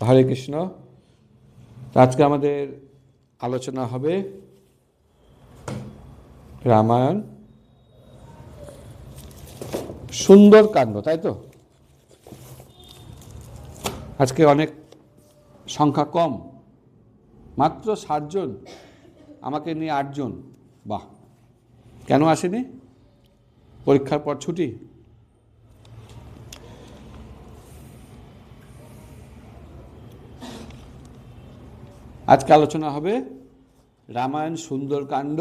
হরে কৃষ্ণ। আজকে আমাদের আলোচনা হবে রামায়ণ সুন্দরকাণ্ড, তাই তো? আজকে অনেক সংখ্যা কম, মাত্র 60 জন, আমাকে নিয়ে 8 জন। বাহ, কেন আসেনি? পরীক্ষার পর ছুটি? আজকে আলোচনা হবে রামায়ণ সুন্দরকাণ্ড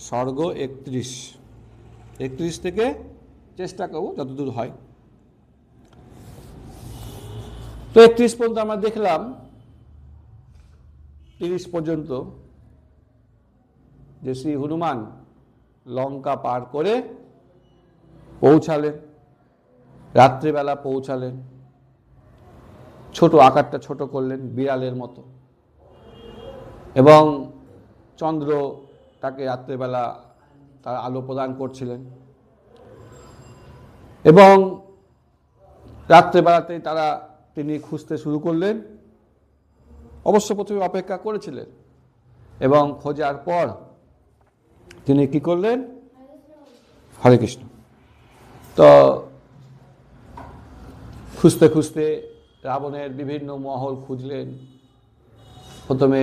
সর্গ 31 থেকে চেষ্টা করব যতদূর হয়। তো 31 পর্যন্ত আমরা দেখলাম, 30 পর্যন্ত যে শ্রী হনুমান লঙ্কা পার করে পৌঁছালেন, রাত্রিবেলা পৌঁছালেন, ছোট আকারটা ছোট করলেন বিড়ালের মতো, এবং চন্দ্র তাকে রাত্রিবেলা তার আলো প্রদান করছিলেন, এবং রাত্রিবেলাতেই তিনি খুঁজতে শুরু করলেন। অবশ্য প্রথমে অপেক্ষা করেছিলেন, এবং খোঁজার পর তিনি কি করলেন? হরে কৃষ্ণ। তো খুঁজতে খুঁজতে রাবণের বিভিন্ন মহল খুঁজলেন। প্রথমে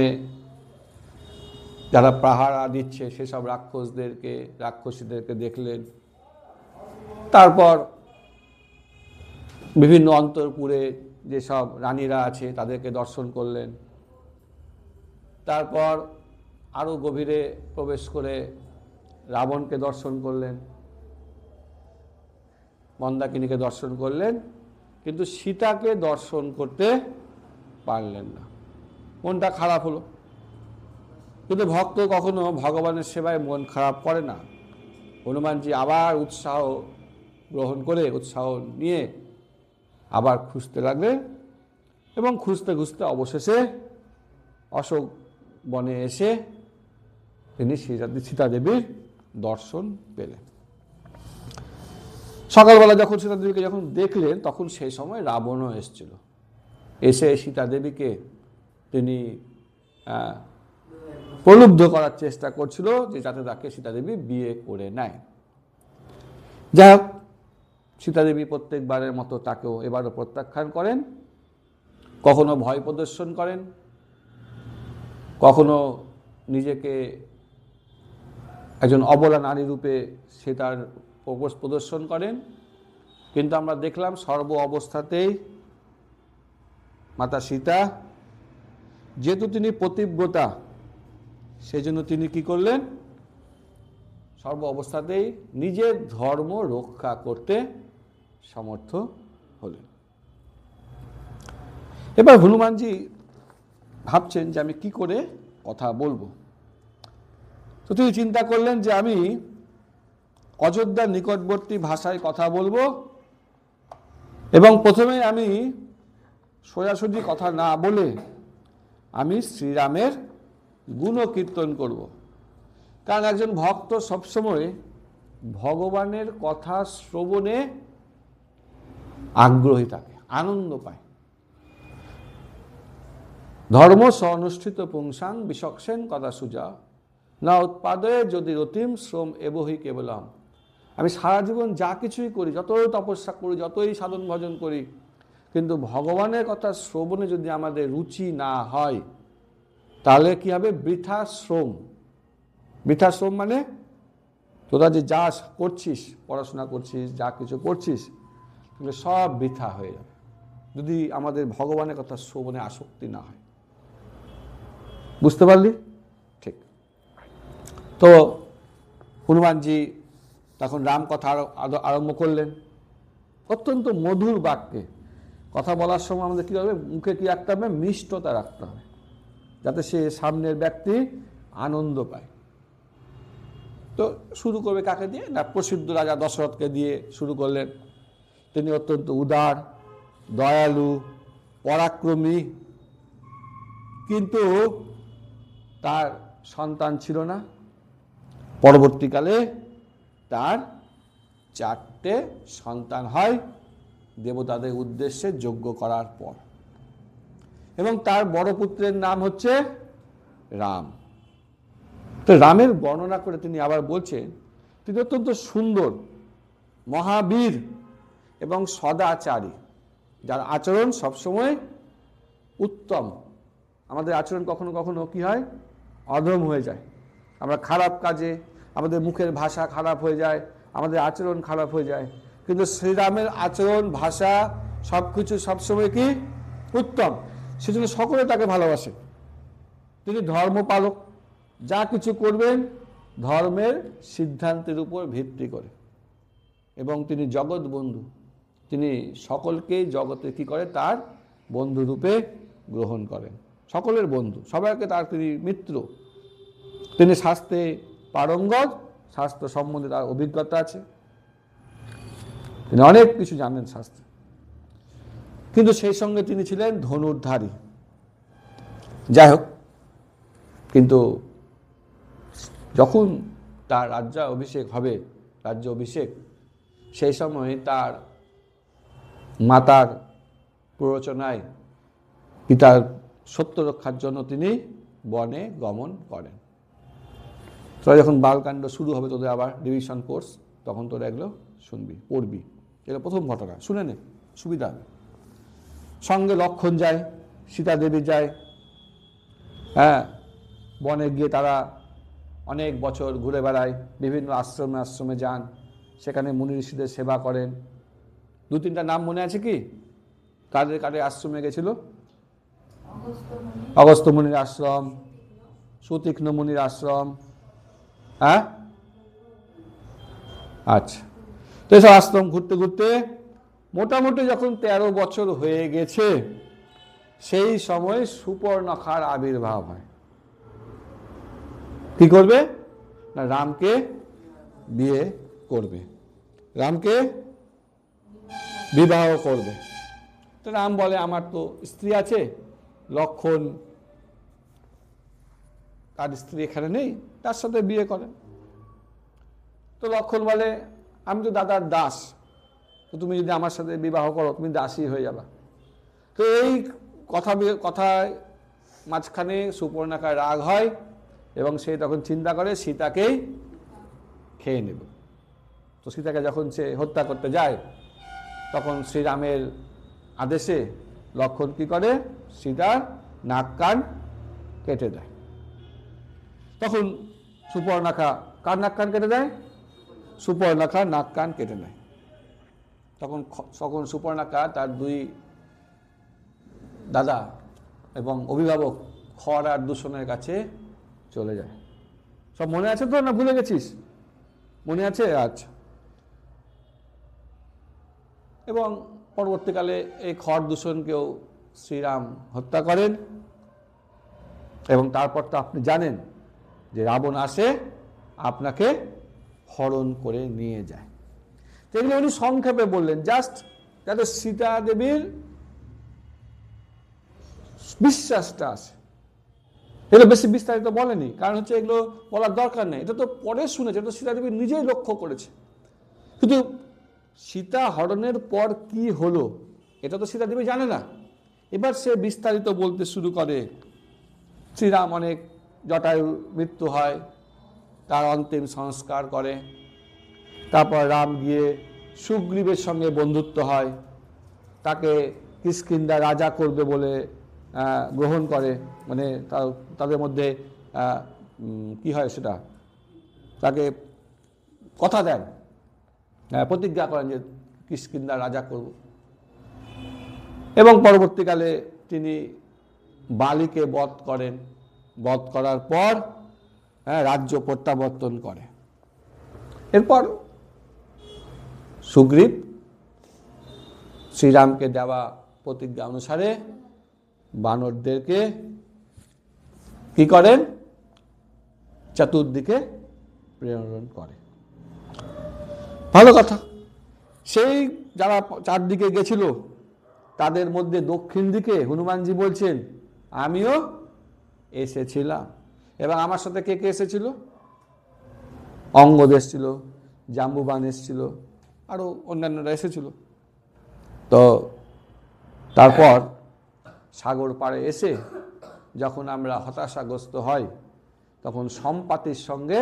যারা পাহারা দিচ্ছে সেসব রাক্ষসীদেরকে দেখলেন। তারপর বিভিন্ন অন্তরপুরে যেসব রানীরা আছে তাদেরকে দর্শন করলেন। তারপর আরও গভীরে প্রবেশ করে রাবণকে দর্শন করলেন, মন্দাকিনীকে দর্শন করলেন, কিন্তু সীতাকে দর্শন করতে পারলেন না। মনটা খারাপ হলো। কিন্তু ভক্ত কখনো ভগবানের সেবায় মন খারাপ করে না। হনুমানজি আবার উৎসাহ নিয়ে আবার খুঁজতে লাগলেন, এবং খুঁজতে খুঁজতে অবশেষে অশোক বনে এসে তিনি সীতা দেবীর দর্শন পেলেন। সকালবেলা যখন সীতা দেবীকে দেখলেন, তখন সেই সময় রাবণও এসেছিল। এসে সীতা দেবীকে তিনি প্রলুব্ধ করার চেষ্টা করছিল যে যাতে তাকে সীতা দেবী বিয়ে করে নেয়। যাই হোক, সীতা দেবী প্রত্যেকবারের মতো তাকেও এবারও প্রত্যাখ্যান করেন। কখনো ভয় প্রদর্শন করেন, কখনো নিজেকে একজন অবলা নারী রূপে সে তার প্রদর্শন করেন। কিন্তু আমরা দেখলাম সর্ব অবস্থাতেই মাতা সীতা, যেহেতু তিনি পতিব্রতা, সেজন্য তিনি কি করলেন? সর্ব অবস্থাতেই নিজের ধর্ম রক্ষা করতে সমর্থ হলেন। এবার হনুমানজি ভাবছেন যে আমি কি করে কথা বলবো। তো তিনি চিন্তা করলেন যে আমি অযোধ্যার নিকটবর্তী ভাষায় কথা বলবো, এবং প্রথমে আমি সোজাসুজি কথা না বলে আমি শ্রীরামের গুণকীর্তন করব। কারণ একজন ভক্ত সবসময় ভগবানের কথা শ্রবণে আগ্রহী থাকে, আনন্দ পায়। ধর্ম অনুষ্ঠিত পুংসাং বিচক্ষণ কথা সুজা না উৎপাদয়ে যদি রতিম শ্রম এবহি কেবলম। আমি সারা জীবন যা কিছুই করি, যতই তপস্যা করি, যতই সাধন ভজন করি, কিন্তু ভগবানের কথা শ্রবণে যদি আমাদের রুচি না হয়, তাহলে কি হবে? বৃথা শ্রম। বৃথা শ্রম মানে তোরা যে যা করছিস, পড়াশোনা করছিস, যা কিছু করছিস, তাহলে সব বৃথা হয়ে যাবে যদি আমাদের ভগবানের কথা শ্রবণে আসক্তি না হয়। বুঝতে পারলি? ঠিক। তো হনুমানজি তখন রাম কথা আরম্ভ করলেন অত্যন্ত মধুর বাক্যে। কথা বলার সময় আমাদের কী হবে? মুখে কি রাখতে হবে? মিষ্টতা রাখতে হবে, যাতে সে সামনের ব্যক্তি আনন্দ পায়। তো শুরু করবে কাকে দিয়ে? না, প্রসিদ্ধ রাজা দশরথকে দিয়ে শুরু করলেন। তিনি অত্যন্ত উদার, দয়ালু, পরাক্রমী, কিন্তু তার সন্তান ছিল না। পরবর্তীকালে তার 4টে সন্তান হয় দেবতাদের উদ্দেশ্যে যজ্ঞ করার পর। এবং তার বড় পুত্রের নাম হচ্ছে রাম। তো রামের বর্ণনা করে তিনি আবার বলছেন তিনি অত্যন্ত সুন্দর, মহাবীর এবং সদাচারী, যার আচরণ সবসময় উত্তম। আমাদের আচরণ কখনো কখনো কি হয়, অধম হয়ে যায়। আমরা খারাপ কাজে, আমাদের মুখের ভাষা খারাপ হয়ে যায়, আমাদের আচরণ খারাপ হয়ে যায়, কিন্তু শ্রীরামের আচরণ, ভাষা সব কিছু সবসময় কি উত্তম। সেজন্য সকলে তাকে ভালোবাসে। তিনি ধর্মপালক, যা কিছু করবেন ধর্মের সিদ্ধান্তের উপর ভিত্তি করে, এবং তিনি জগৎ বন্ধু। তিনি সকলকেই জগতে কি করে, তার বন্ধু রূপে গ্রহণ করেন, সকলের বন্ধু, সবাইকে তার তিনি মিত্র। তিনি শাস্ত্রে পারঙ্গত, শাস্ত্র সম্বন্ধে তার অভিজ্ঞতা আছে, তিনি অনেক কিছু জানেন শাস্ত্রে। কিন্তু সেই সঙ্গে তিনি ছিলেন ধনুর্ধারী। যাই হোক, কিন্তু যখন তার রাজ্য অভিষেক হবে, রাজ্য অভিষেক, সেই সময় তার মাতার প্ররোচনায় পিতার সত্য রক্ষার জন্য তিনি বনে গমন করেন। তোরা যখন বালকাণ্ড শুরু হবে, তোদের আবার ডিভিশন কোর্স, তখন তোরা এগুলো শুনবি, পড়বি। এগুলো প্রথম ঘটনা, শুনে নে, সুবিধা হবে। সঙ্গে লক্ষণ যায়, সীতা দেবী যায়। হ্যাঁ, বনে গিয়ে তারা অনেক বছর ঘুরে বেড়ায়, বিভিন্ন আশ্রমে আশ্রমে যান, সেখানে মুনি ঋষিদের সেবা করেন। 2-3টা নাম মনে আছে কি, কাদের কাদের আশ্রমে গেছিল? অগস্ত্য মুনির আশ্রম, সুতীক্ষ্ণ মুনির আশ্রম। হ্যাঁ, আচ্ছা। তো এসব আশ্রম ঘুরতে ঘুরতে মোটামুটি যখন 13 বছর হয়ে গেছে, সেই সময় সুপর্ণখার আবির্ভাব হয়। কি করবে না, রামকে বিয়ে করবে, রামকে বিবাহ করবে। তো রাম বলে আমার তো স্ত্রী আছে, লক্ষণ তার স্ত্রী এখানে নেই, তার সাথে বিয়ে করেন। তো লক্ষণ বলে আমি তো দাদার দাস, তো তুমি যদি আমার সাথে বিবাহ করো তুমি দাসী হয়ে যাবা। তো এই কথায় মাঝখানে সুপর্ণাকার রাগ হয়, এবং সে তখন চিন্তা করে সীতাকেই খেয়ে নেব। তো সীতাকে যখন সে হত্যা করতে যায়, তখন শ্রীরামের আদেশে লক্ষণ কি করে, সীতার নাক কান কেটে দেয়। তখন সুপর্ণাখা কার নাক কান কেটে দেয়? সুপর্ণাখা নাক কান কেটে দেয়। তখন সুপর্ণাখা তার 2 দাদা এবং অভিভাবক খর আর দূষণের কাছে চলে যায়। সব মনে আছে তো, না ভুলে গেছিস? মনে আছে? আচ্ছা। এবং পরবর্তীকালে এই খর দূষণকেও শ্রীরাম হত্যা করেন, এবং তারপর তো আপনি জানেন যে রাবণ আসে আপনাকে হরণ করে নিয়ে যায়। তো এগুলো উনি সংক্ষেপে বললেন, জাস্ট যাতে সীতা দেবীর বিশ্বাসটা আছে। এগুলো বেশি বিস্তারিত বলেনি, কারণ হচ্ছে এগুলো বলার দরকার নেই, এটা তো পরে শুনেছে, এটা তো সীতা দেবী নিজেই লক্ষ্য করেছে। কিন্তু সীতা হরণের পর কি হলো এটা তো সীতা দেবী জানে না। এবার সে বিস্তারিত বলতে শুরু করে। শ্রীরাম অনেক জটায়ুর মৃত্যু হয়, তার অন্তিম সংস্কার করে। তারপর রাম গিয়ে সুগ্রীবের সঙ্গে বন্ধুত্ব হয়, তাকে কিষ্কিন্ধা রাজা করবে বলে গ্রহণ করে, মানে তাদের মধ্যে কি হয় সেটা, তাকে কথা দেন, প্রতিজ্ঞা করেন যে কিষ্কিন্ধা রাজা করব। এবং পরবর্তীকালে তিনি বালিকে বধ করেন, বধ করার পর রাজ্য প্রত্যাবর্তন করে। এরপর সুগ্রীব শ্রীরামকে দেওয়া প্রতিজ্ঞা অনুসারে বানরদেরকে কি করেন, চতুর্দিকে প্রেরণ করে। ভালো কথা। সেই যারা চারদিকে গেছিল তাদের মধ্যে দক্ষিণ দিকে হনুমানজি বলছেন আমিও এসেছিলাম, এবং আমার সাথে কে কে এসেছিল? অঙ্গদ এসেছিল, জাম্বুবান এসেছিল, আরো অন্যান্যরা এসেছিল। তো তারপর সাগর পাড়ে এসে যখন আমরা হতাশাগ্রস্ত হই তখন সম্পাতির সঙ্গে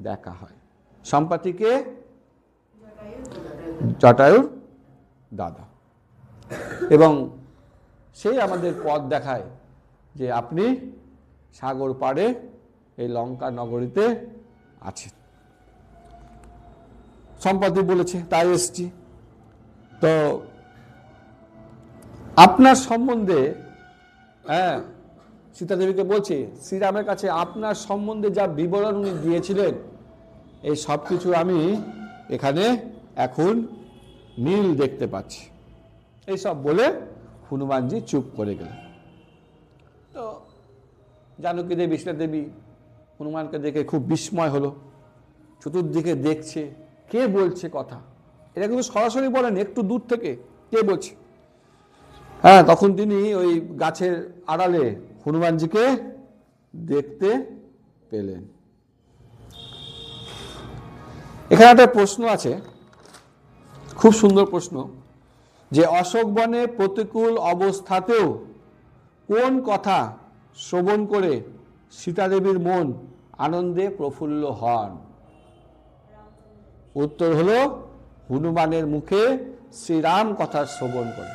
দেখা হয়। সম্পাতিকে জটায়ুর দাদা, এবং সেই আমাদের পথ দেখায় যে আপনি সাগর পাড়ে এই লঙ্কা নগরীতে আছেন। সম্পাতি বলেছে, তাই এসছি। তো আপনার সম্বন্ধে, সীতাদেবীকে বলছে শ্রীরামের কাছে আপনার সম্বন্ধে যা বিবরণ উনি দিয়েছিলেন এই সব কিছু আমি এখানে এখন মিল দেখতে পাচ্ছি। এইসব বলে হনুমানজি চুপ করে গেলেন। তো জানকী দেবী, সীতাদেবী হনুমানকে দেখে খুব বিস্ময় হলো। চতুর্দিকে দেখছে কে বলছে কথা, এটা কিন্তু সরাসরি বলেন, একটু দূর থেকে কে বলছে। তখন তিনি ওই গাছের আড়ালে হনুমানজিকে দেখতে পেলেন। এখানে একটা প্রশ্ন আছে, খুব সুন্দর প্রশ্ন, যে অশোক বনে প্রতিকূল অবস্থাতেও কোন কথা শ্রবণ করে সীতাদেবীর মন আনন্দে প্রফুল্ল হন? উত্তর হলো হনুমানের মুখে শ্রীরাম কথা শ্রবণ করে।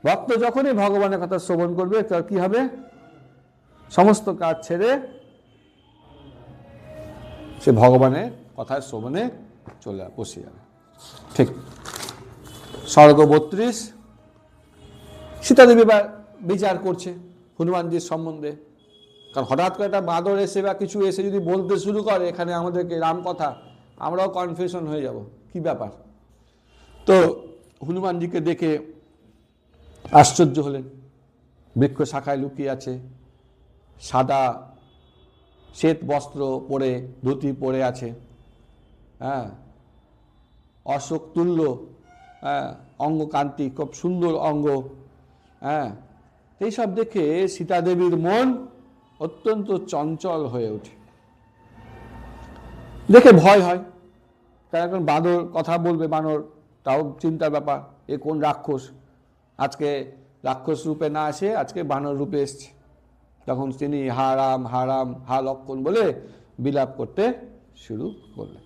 ভক্ত যখনই ভগবানের কথা শ্রবণ করবে তার কি হবে? সমস্ত কাজ ছেড়ে সে ভগবানের কথা শ্রবণে চলে বসে যাবে। ঠিক স্বর্গ 32 সীতাদেবী এবার বিচার করছে হনুমানজির সম্বন্ধে। কারণ হঠাৎ করে একটা বাঁদর এসে বা কিছু এসে যদি বলতে শুরু করে এখানে আমাদেরকে রাম কথা, আমরাও কনফিউশন হয়ে যাব, কি ব্যাপার। তো হনুমানজিকে দেখে আশ্চর্য হলেন। বৃক্ষ শাখায় লুকিয়ে আছে, সাদা শ্বেত বস্ত্র পরে, ধুতি পরে আছে, অশোক তুল্য অঙ্গকান্তি, খুব সুন্দর অঙ্গ। এইসব দেখে সীতাদেবীর মন অত্যন্ত চঞ্চল হয়ে ওঠে। দেখে ভয় হয়, কারণ এখন বাঁদর কথা বলবে, বানর তাও চিন্তার ব্যাপার, এ কোন রাক্ষস, আজকে রাক্ষস রূপে না এসে আজকে বানর রূপে এসছে। তখন তিনি হা রাম হা রাম হা লক্ষণ বলে বিলাপ করতে শুরু করলেন।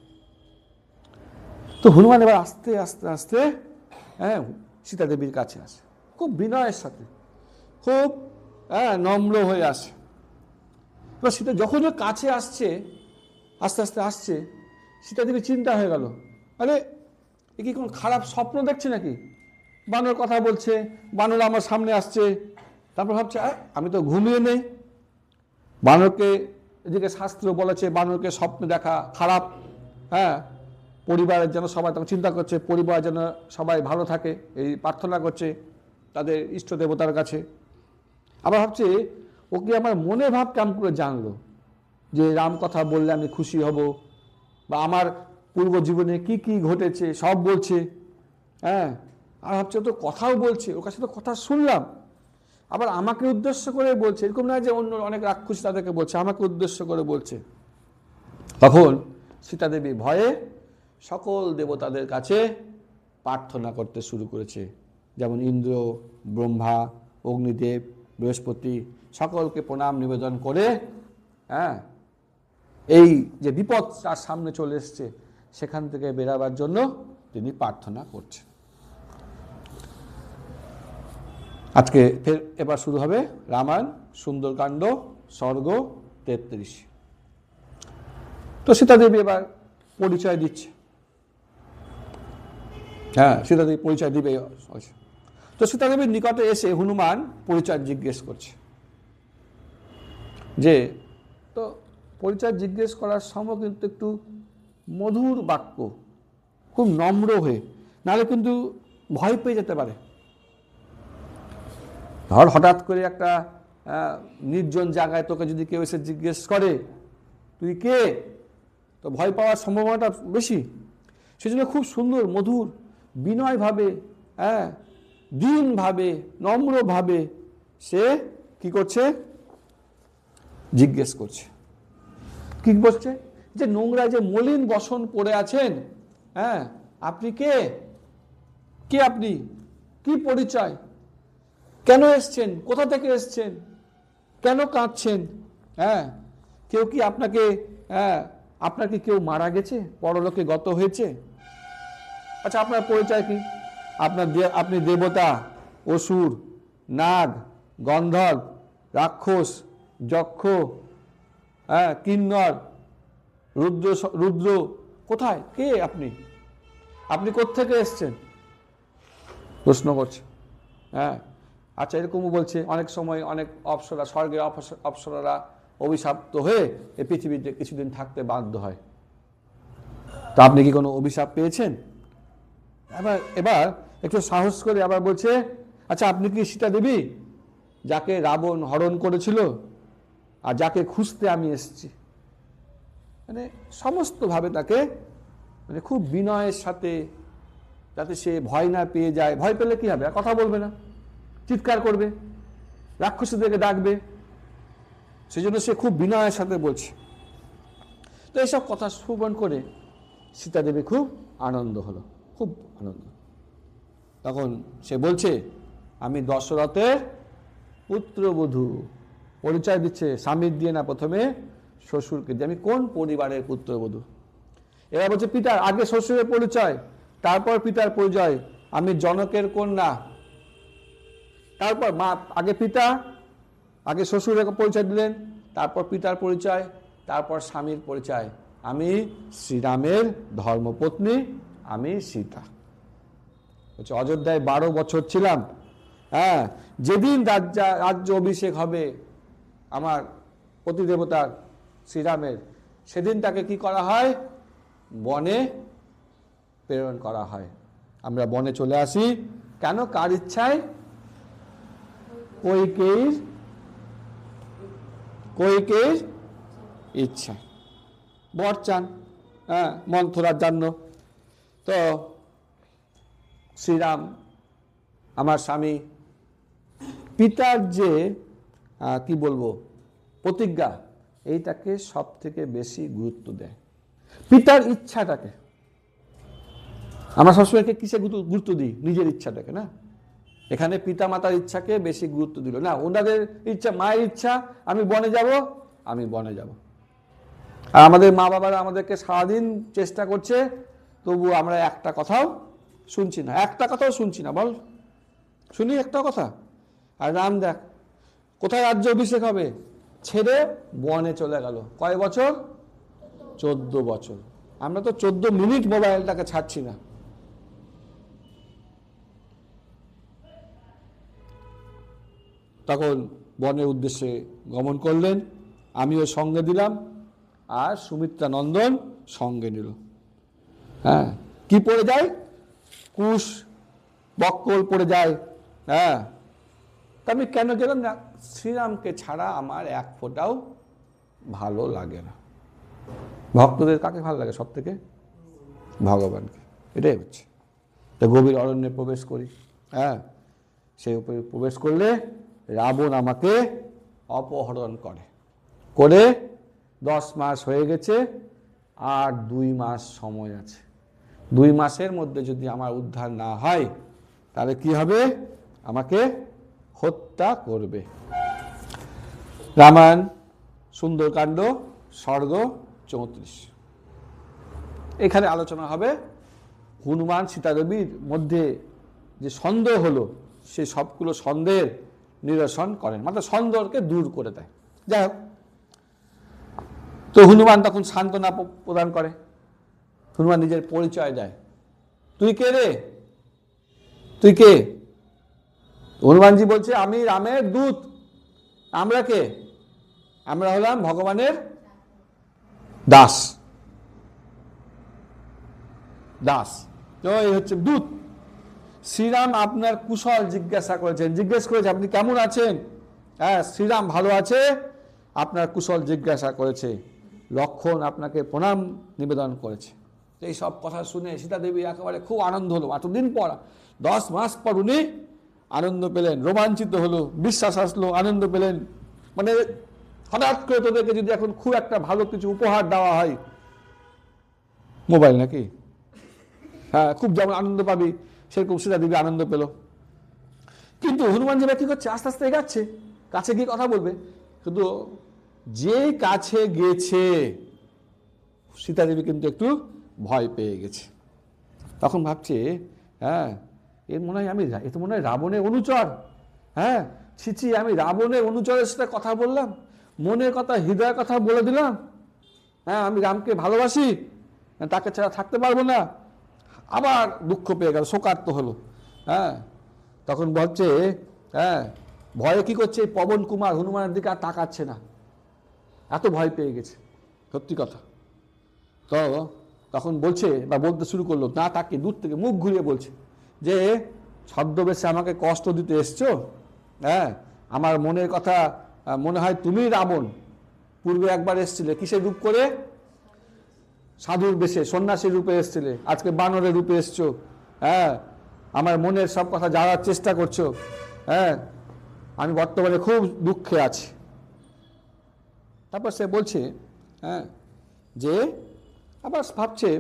তো হনুমান এবার আস্তে আস্তে আস্তে সীতাদেবীর কাছে আসে, খুব বিনয়ের সাথে, খুব নম্র হয়ে আসে। এবার সীতা যখন কাছে আসছে, আস্তে আস্তে আসছে, সীতাদেবী চিন্তা হয়ে গেল, আরে এ কি কোন খারাপ স্বপ্ন দেখছে নাকি? বানর কথা বলছে, বানর আমার সামনে আসছে। তারপর ভাবছে আমি তো ঘুমিয়ে নেই। বানরকে এদিকে শাস্ত্র বলেছে বানরকে স্বপ্ন দেখা খারাপ, পরিবারের যেন সবাই, তখন চিন্তা করছে পরিবার যেন সবাই ভালো থাকে, এই প্রার্থনা করছে তাদের ইষ্ট দেবতার কাছে। আবার ভাবছে ও কি আমার মনে ভাব কেমন করে জানলো যে রাম কথা বললে আমি খুশি হব, বা আমার পূর্ব জীবনে কি কি ঘটেছে সব বলছে। আর ভাবছে তো কথাও বলছে, ওর কাছে তো কথা শুনলাম, আবার আমাকে উদ্দেশ্য করে বলছে, এরকম নয় যে অন্য অনেক রাক্ষস তাদেরকে বলছে, আমাকে উদ্দেশ্য করে বলছে। তখন সীতাদেবী ভয়ে সকল দেবতাদের কাছে প্রার্থনা করতে শুরু করেছে, যেমন ইন্দ্র, ব্রহ্মা, অগ্নিদেব, বৃহস্পতি, সকলকে প্রণাম নিবেদন করে এই যে বিপদ তার সামনে চলে এসছে সেখান থেকে বেরাবার জন্য তিনি প্রার্থনা করছেন। আজকে ফের এবার শুরু হবে রামায়ণ সুন্দরকাণ্ড সর্গ 33। তো সীতাদেবী এবার পরিচয় দিচ্ছে, সীতাদেবী পরিচয় দিবে। তো সীতাদেবীর নিকটে এসে হনুমান পরিচয় জিজ্ঞেস করছে, যে তো পরিচয় জিজ্ঞেস করার সময় কিন্তু একটু মধুর বাক্য, খুব নম্র হয়ে, নাহলে কিন্তু ভয় পেয়ে যেতে পারে। ধর হঠাৎ করে একটা নির্জন জায়গায় তোকে যদি কেউ এসে জিজ্ঞেস করে তুই কে, তো ভয় পাওয়ার সম্ভাবনাটা বেশি। সেজন্য খুব সুন্দর মধুর বিনয়ভাবে, দীনভাবে, নম্রভাবে সে কি করছে, জিজ্ঞেস করছে। কি বলছে, যে নোংরা যে মলিন বসন পড়ে আছেন, আপনি কে, কে আপনি, কি পরিচয়? কেন এসছেন, কোথা থেকে এসছেন, কেন কাঁদছেন? হ্যাঁ, কেউ কি আপনাকে, আপনার কি কেউ মারা গেছে, পরলোকে গত হয়েছে? আচ্ছা, আপনার পরিচয় কি? আপনি দেবতা, অসুর, নাগ, গন্ধর্ব, রাক্ষস, যক্ষ, কিন্নর, রুদ্র, কোথায়, কে আপনি? আপনি কোত্থেকে এসছেন? প্রশ্ন করছে। হ্যাঁ, আচ্ছা, এরকমও বলছে অনেক সময় অনেক অপ্সরা, স্বর্গের অপ্সরারা অভিশাপ্ত হয়ে এই পৃথিবীতে কিছুদিন থাকতে বাধ্য হয়। তা আপনি কি কোনো অভিশাপ পেয়েছেন? এবার একটু সাহস করে আবার বলছে, আচ্ছা, আপনি কি সীতা দেবী, যাকে রাবণ হরণ করেছিল আর যাকে খুঁজতে আমি এসেছি? মানে সমস্তভাবে তাকে, মানে খুব বিনয়ের সাথে, যাতে সে ভয় না পেয়ে যায়। ভয় পেলে কি হবে, আর কথা বলবে না, চিৎকার করবে, রাক্ষসীদেরকে ডাকবে। সেই জন্য সে খুব বিনয়ের সাথে বলছে। তো এইসব কথা শ্রবণ করে সীতা দেবী খুব আনন্দ হলো, খুব আনন্দ। তখন সে বলছে, আমি দশরথের পুত্রবধূ। পরিচয় দিচ্ছে, স্বামীর দিয়ে না, প্রথমে শ্বশুরকে দিয়ে, আমি কোন পরিবারের পুত্রবধূ। এবার বলছে পিতার, আগে শ্বশুরের পরিচয়, তারপর পিতার পরিচয়, আমি জনকের কন্যা। তারপর মা, আগে পিতা, আগে শ্বশুরের পরিচয় দিলেন, তারপর পিতার পরিচয়, তারপর স্বামীর পরিচয়, আমি শ্রীরামের ধর্মপত্নী, আমি সীতা। বলছে অযোধ্যায় 12 বছর ছিলাম। হ্যাঁ, যেদিন রাজ্য অভিষেক হবে আমার পতিদেবতার শ্রীরামের, সেদিন তাকে কি করা হয়, বনে প্রেরণ করা হয়। আমরা বনে চলে আসি কেন, কার ইচ্ছায়? কইকেয়ীর ইচ্ছা, বর চান, মন্থরার জন্য। তো শ্রীরাম আমার স্বামী, পিতার যে কি বলবো প্রতিজ্ঞা, এইটাকে সব থেকে বেশি গুরুত্ব দেয়, পিতার ইচ্ছাটাকে। আমরা সবসময় কিসে গুরুত্ব দিই? নিজের ইচ্ছাটাকে না। এখানে পিতা মাতার ইচ্ছাকে বেশি গুরুত্ব দিল না, ওনাদের ইচ্ছা, মায়ের ইচ্ছা আমি বনে যাব, আমি বনে যাব। আর আমাদের মা বাবারা আমাদেরকে সারাদিন চেষ্টা করছে, তবু আমরা একটা কথাও শুনছি না, একটা কথাও শুনছি না। বল, শুনি একটা কথা? আর রাম দেখ, কোথায় রাজ্য অভিষেক হবে, ছেড়ে বনে চলে গেল। কয় বছর? 14 বছর। আমরা তো 14 মিনিট মোবাইলটাকে ছাড়ছি না। তখন বনের উদ্দেশ্যে গমন করলেন, আমিও সঙ্গে দিলাম, আর সুমিত্রা নন্দন সঙ্গে নিল। হ্যাঁ, কি পড়ে যায়? কুশ বক্কল পড়ে যায়। হ্যাঁ, তা আমি কেন গেলাম না? শ্রীরামকে ছাড়া আমার এক ফোঁটাও ভালো লাগে না। ভক্তদের কাকে ভালো লাগে সব থেকে? ভগবানকে। এটাই হচ্ছে। তো গভীর অরণ্যে প্রবেশ করি। হ্যাঁ, সেই উপরে প্রবেশ করলে রাবণ আমাকে অপহরণ করে 10 মাস হয়ে গেছে, আর 2 মাস সময় আছে। 2 মাসের মধ্যে যদি আমার উদ্ধার না হয়, তাহলে কি হবে? আমাকে হত্যা করবে। রামায়ণ সুন্দরকাণ্ড সর্গ 34। এখানে আলোচনা হবে হনুমান সীতাদেবীর মধ্যে যে সন্দেহ হলো, সে সবগুলো সন্দেহের নিরসন করেন, মানে সন্দেহকে দূর করে দেয়। যাই হোক, তো হনুমান তখন সান্ত্বনা প্রদান করে। হনুমান নিজের পরিচয় দেয়, তুই কে রে, তুই কে? হনুমানজি বলছে, আমি রামের দূত। আমরা কে? আমরা হলাম ভগবানের দাস। দাস, এই হচ্ছে দূত। শ্রীরাম আপনার কুশল জিজ্ঞাসা করেছেন, জিজ্ঞেস করেছে আপনি কেমন আছেন। হ্যাঁ, শ্রীরাম ভালো আছে, আপনার কুশল জিজ্ঞাসা করেছে। লক্ষণ আপনাকে প্রণাম নিবেদন করেছে। এই সব কথা শুনে সীতা দেবী একেবারে খুব আনন্দ হলো। এতদিন পর, 10 মাস পর উনি আনন্দ পেলেন, রোমাঞ্চিত হলো, বিশ্বাস আসলো, আনন্দ পেলেন। মানে হঠাৎ করে তোদেরকে যদি এখন খুব একটা ভালো কিছু উপহার দেওয়া হয়, মোবাইল নাকি, হ্যাঁ, খুব যেমন আনন্দ পাবি, সেরকম সীতা দেবী আনন্দ পেল। কিন্তু হনুমানজি কি করছে, আস্তে আস্তে এগাচ্ছে, কাছে গিয়ে কথা বলবে। কিন্তু যে কাছে গেছে সীতাদেবী কিন্তু একটু ভয় পেয়ে গেছে। তখন ভাবছে, হ্যাঁ এর মনে হয় এ তো মনে হয় রাবণের অনুচর। হ্যাঁ, ছিচি, আমি রাবণের অনুচরের সাথে কথা বললাম, মনের কথা হৃদয়ের কথা বলে দিলাম। হ্যাঁ, আমি রামকে ভালোবাসি, তাকে ছাড়া থাকতে পারবো না। আবার দুঃখ পেয়ে গেল, শোকার্ত হলো। হ্যাঁ, তখন বলছে, হ্যাঁ ভয়ে কি করছে, পবন কুমার হনুমানের দিকে আর তাকাচ্ছে না, এত ভয় পেয়ে গেছে, সত্যি কথা। তো তখন বলছে বা বলতে শুরু করলো, না তাকে দূর থেকে মুখ ঘুরিয়ে বলছে যে, ছদ্মবেশে আমাকে কষ্ট দিতে এসছো। হ্যাঁ, আমার মনের কথা মনে হয় তুমি রাবণ। পূর্বে একবার এসছিলে কিসের রূপ করে, সাধুর বেশে সন্ন্যাসীর রূপে এসছিলে, আজকে বানরের রূপে এসছো। হ্যাঁ, আমার মনের সব কথা জানার চেষ্টা করছো। হ্যাঁ, আমি বর্তমানে খুব দুঃখে আছি। তারপর সে বলছে, হ্যাঁ যে আবার ভাবছে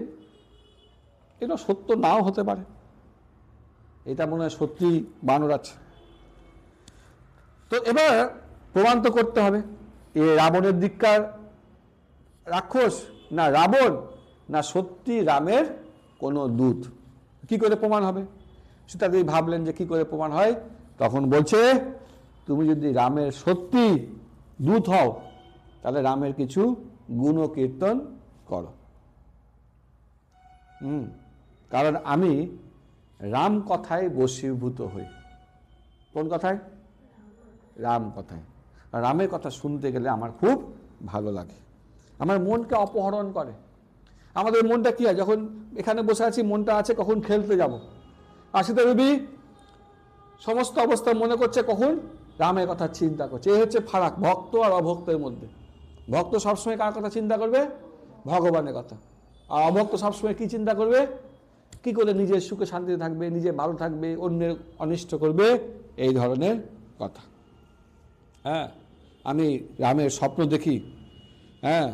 এটা সত্য নাও হতে পারে, এটা মনে হয় সত্যি বানর আছে। তো এবার প্রমাণ তো করতে হবে, এ রাবণের দিককার রাক্ষস না রাবণ, না সত্যি রামের কোনো দূত। কি করে প্রমাণ হবে? সীতাদেবী ভাবলেন যে কি করে প্রমাণ হয়। তখন বলছে, তুমি যদি রামের সত্যি দূত হও তাহলে রামের কিছু গুণ কীর্তন করো। কারণ আমি রাম কথায় বশীভূত হই। কোন কথায়? রাম কথায়। রামের কথা শুনতে গেলে আমার খুব ভালো লাগে, আমার মনকে অপহরণ করে। আমাদের মনটা কি হয়, যখন এখানে বসে আছি মনটা আছে কখন খেলতে যাব। আর সীতাদেবী সমস্ত অবস্থা মনে করছে কখন রামের কথা চিন্তা করছে। এই হচ্ছে ফারাক ভক্ত আর অভক্তের মধ্যে। ভক্ত সবসময় কার কথা চিন্তা করবে? ভগবানের কথা। আর অভক্ত সবসময় কি চিন্তা করবে? কি করে নিজের সুখে শান্তিতে থাকবে, নিজে ভালো থাকবে, অন্যের অনিষ্ট করবে, এই ধরনের কথা। হ্যাঁ, আমি রামের স্বপ্ন দেখি। হ্যাঁ,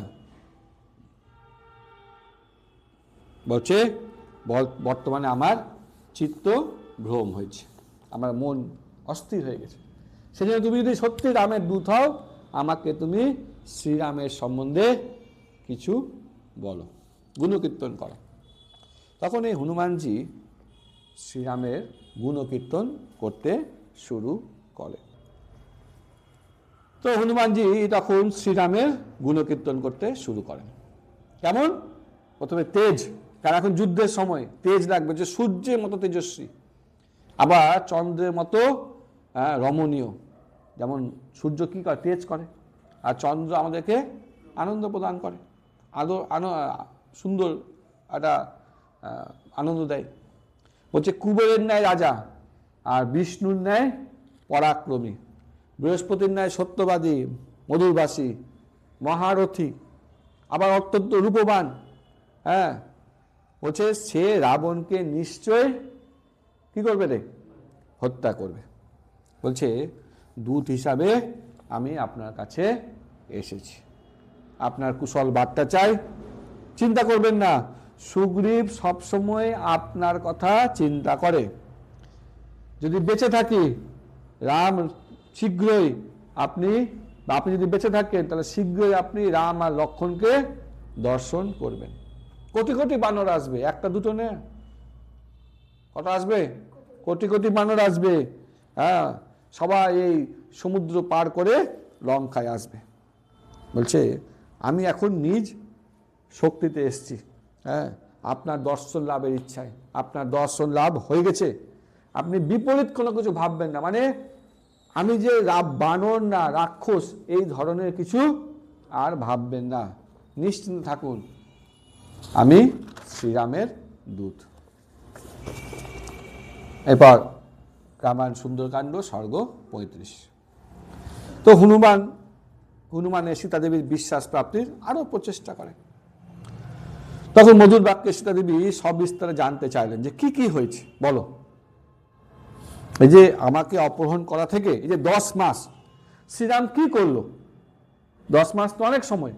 বলছে বর্তমানে আমার চিত্ত ভ্রম হয়েছে, আমার মন অস্থির হয়ে গেছে। সেজন্য তুমি যদি সত্যি রামের দূত হও, আমাকে তুমি শ্রীরামের সম্বন্ধে কিছু বলো, গুণকীর্তন করো। তখন এই হনুমানজি শ্রীরামের গুণকীর্তন করতে শুরু করে। তো হনুমানজি তখন শ্রীরামের গুণকীর্তন করতে শুরু করেন। কেমন? প্রথমে তেজ, কারণ এখন যুদ্ধের সময় তেজ লাগবে, যে সূর্যের মতো তেজস্বী, আবার চন্দ্রের মতো রমণীয়। যেমন সূর্য কি করে? তেজ করে। আর চন্দ্র আমাদেরকে আনন্দ প্রদান করে, সুন্দর একটা আনন্দ দেয়। বলছে কুবেরের ন্যায় রাজা, আর বিষ্ণুর ন্যায় পরাক্রমী, বৃহস্পতির ন্যায় সত্যবাদী, মধুরবাসী, মহারথী, আবার অত্যন্ত রূপবান। হ্যাঁ, বলছে সে রাবণকে নিশ্চয় কি করবে রে? হত্যা করবে। বলছে দূত হিসাবে আমি আপনার কাছে এসেছি, আপনার কুশল বার্তা চাই। চিন্তা করবেন না, সুগ্রীব সবসময় আপনার কথা চিন্তা করে। যদি বেঁচে থাকি রাম শীঘ্রই আপনি যদি বেঁচে থাকেন তাহলে শীঘ্রই আপনি রাম আর লক্ষ্মণকে দর্শন করবেন। কোটি কোটি বানর আসবে, একটা দুটো নে, কটা আসবে? কোটি কোটি বানর আসবে। হ্যাঁ, সবাই এই সমুদ্র পার করে লঙ্কায় আসবে। বলছে আমি এখন নিজ শক্তিতে এসছি। হ্যাঁ, আপনার দর্শন লাভের ইচ্ছায়, আপনার দর্শন লাভ হয়ে গেছে, আপনি বিপরীত কোনো কিছু ভাববেন না। মানে আমি যে বানর না রাক্ষস এই ধরনের কিছু আর ভাববেন না, নিশ্চিন্ত থাকুন, আমি শ্রীরামের দূত। এরপর রামায়ণ সুন্দরকাণ্ড সর্গ 35। তো হনুমানের সীতাদেবীর বিশ্বাস প্রাপ্তির আরো প্রচেষ্টা করে। তখন মধুর বাক্যে সীতাদেবী সব বিস্তারে জানতে চাইলেন যে কি কি হয়েছে, বলো। এই যে আমাকে অপহরণ করা থেকে এই যে 10 মাস শ্রীরাম কি করলো? 10 মাস তো অনেক সময়,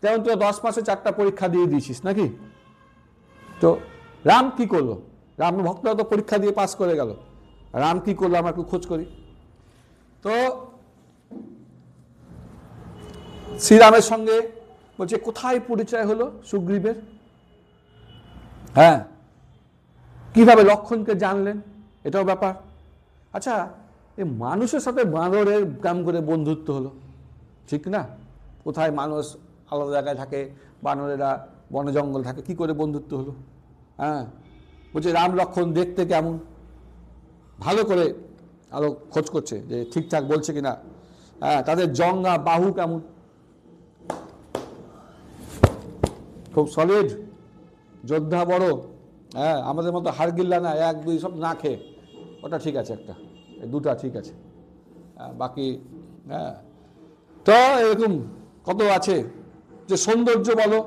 যেমন তুই 10 মাসে 4টা পরীক্ষা দিয়ে দিয়েছিস নাকি? তো রাম কি করলো? রাম ভক্তরা তো পরীক্ষা দিয়ে পাস করে গেল, রাম কি করলো আমরা একটু খোঁজ করি। তো শ্রীরামের সঙ্গে বলছে কোথায় পরিচয় হলো সুগ্রীবের, হ্যাঁ কিভাবে লক্ষণকে জানলেন এটাও ব্যাপার। আচ্ছা এই মানুষের সাথে বানরের কেমন করে বন্ধুত্ব হলো, ঠিক না? কোথায় মানুষ আলাদা জায়গায় থাকে, বানরেরা বন জঙ্গল থাকে, কি করে বন্ধুত্ব হলো? হ্যাঁ বলছে রাম লক্ষণ দেখতে কেমন, ভালো করে আরো খোঁজ করছে যে ঠিকঠাক বলছে কিনা। হ্যাঁ তাদের জঙ্গা বাহু কেমন, খুব সলিড যোদ্ধা বড়, হ্যাঁ আমাদের মতো হাড়গিল্লা না, 1 2 সব না খেয়ে, ওটা ঠিক আছে, একটা দুটা ঠিক আছে, বাকি হ্যাঁ। তো এরকম কত আছে, যে সৌন্দর্য বলো,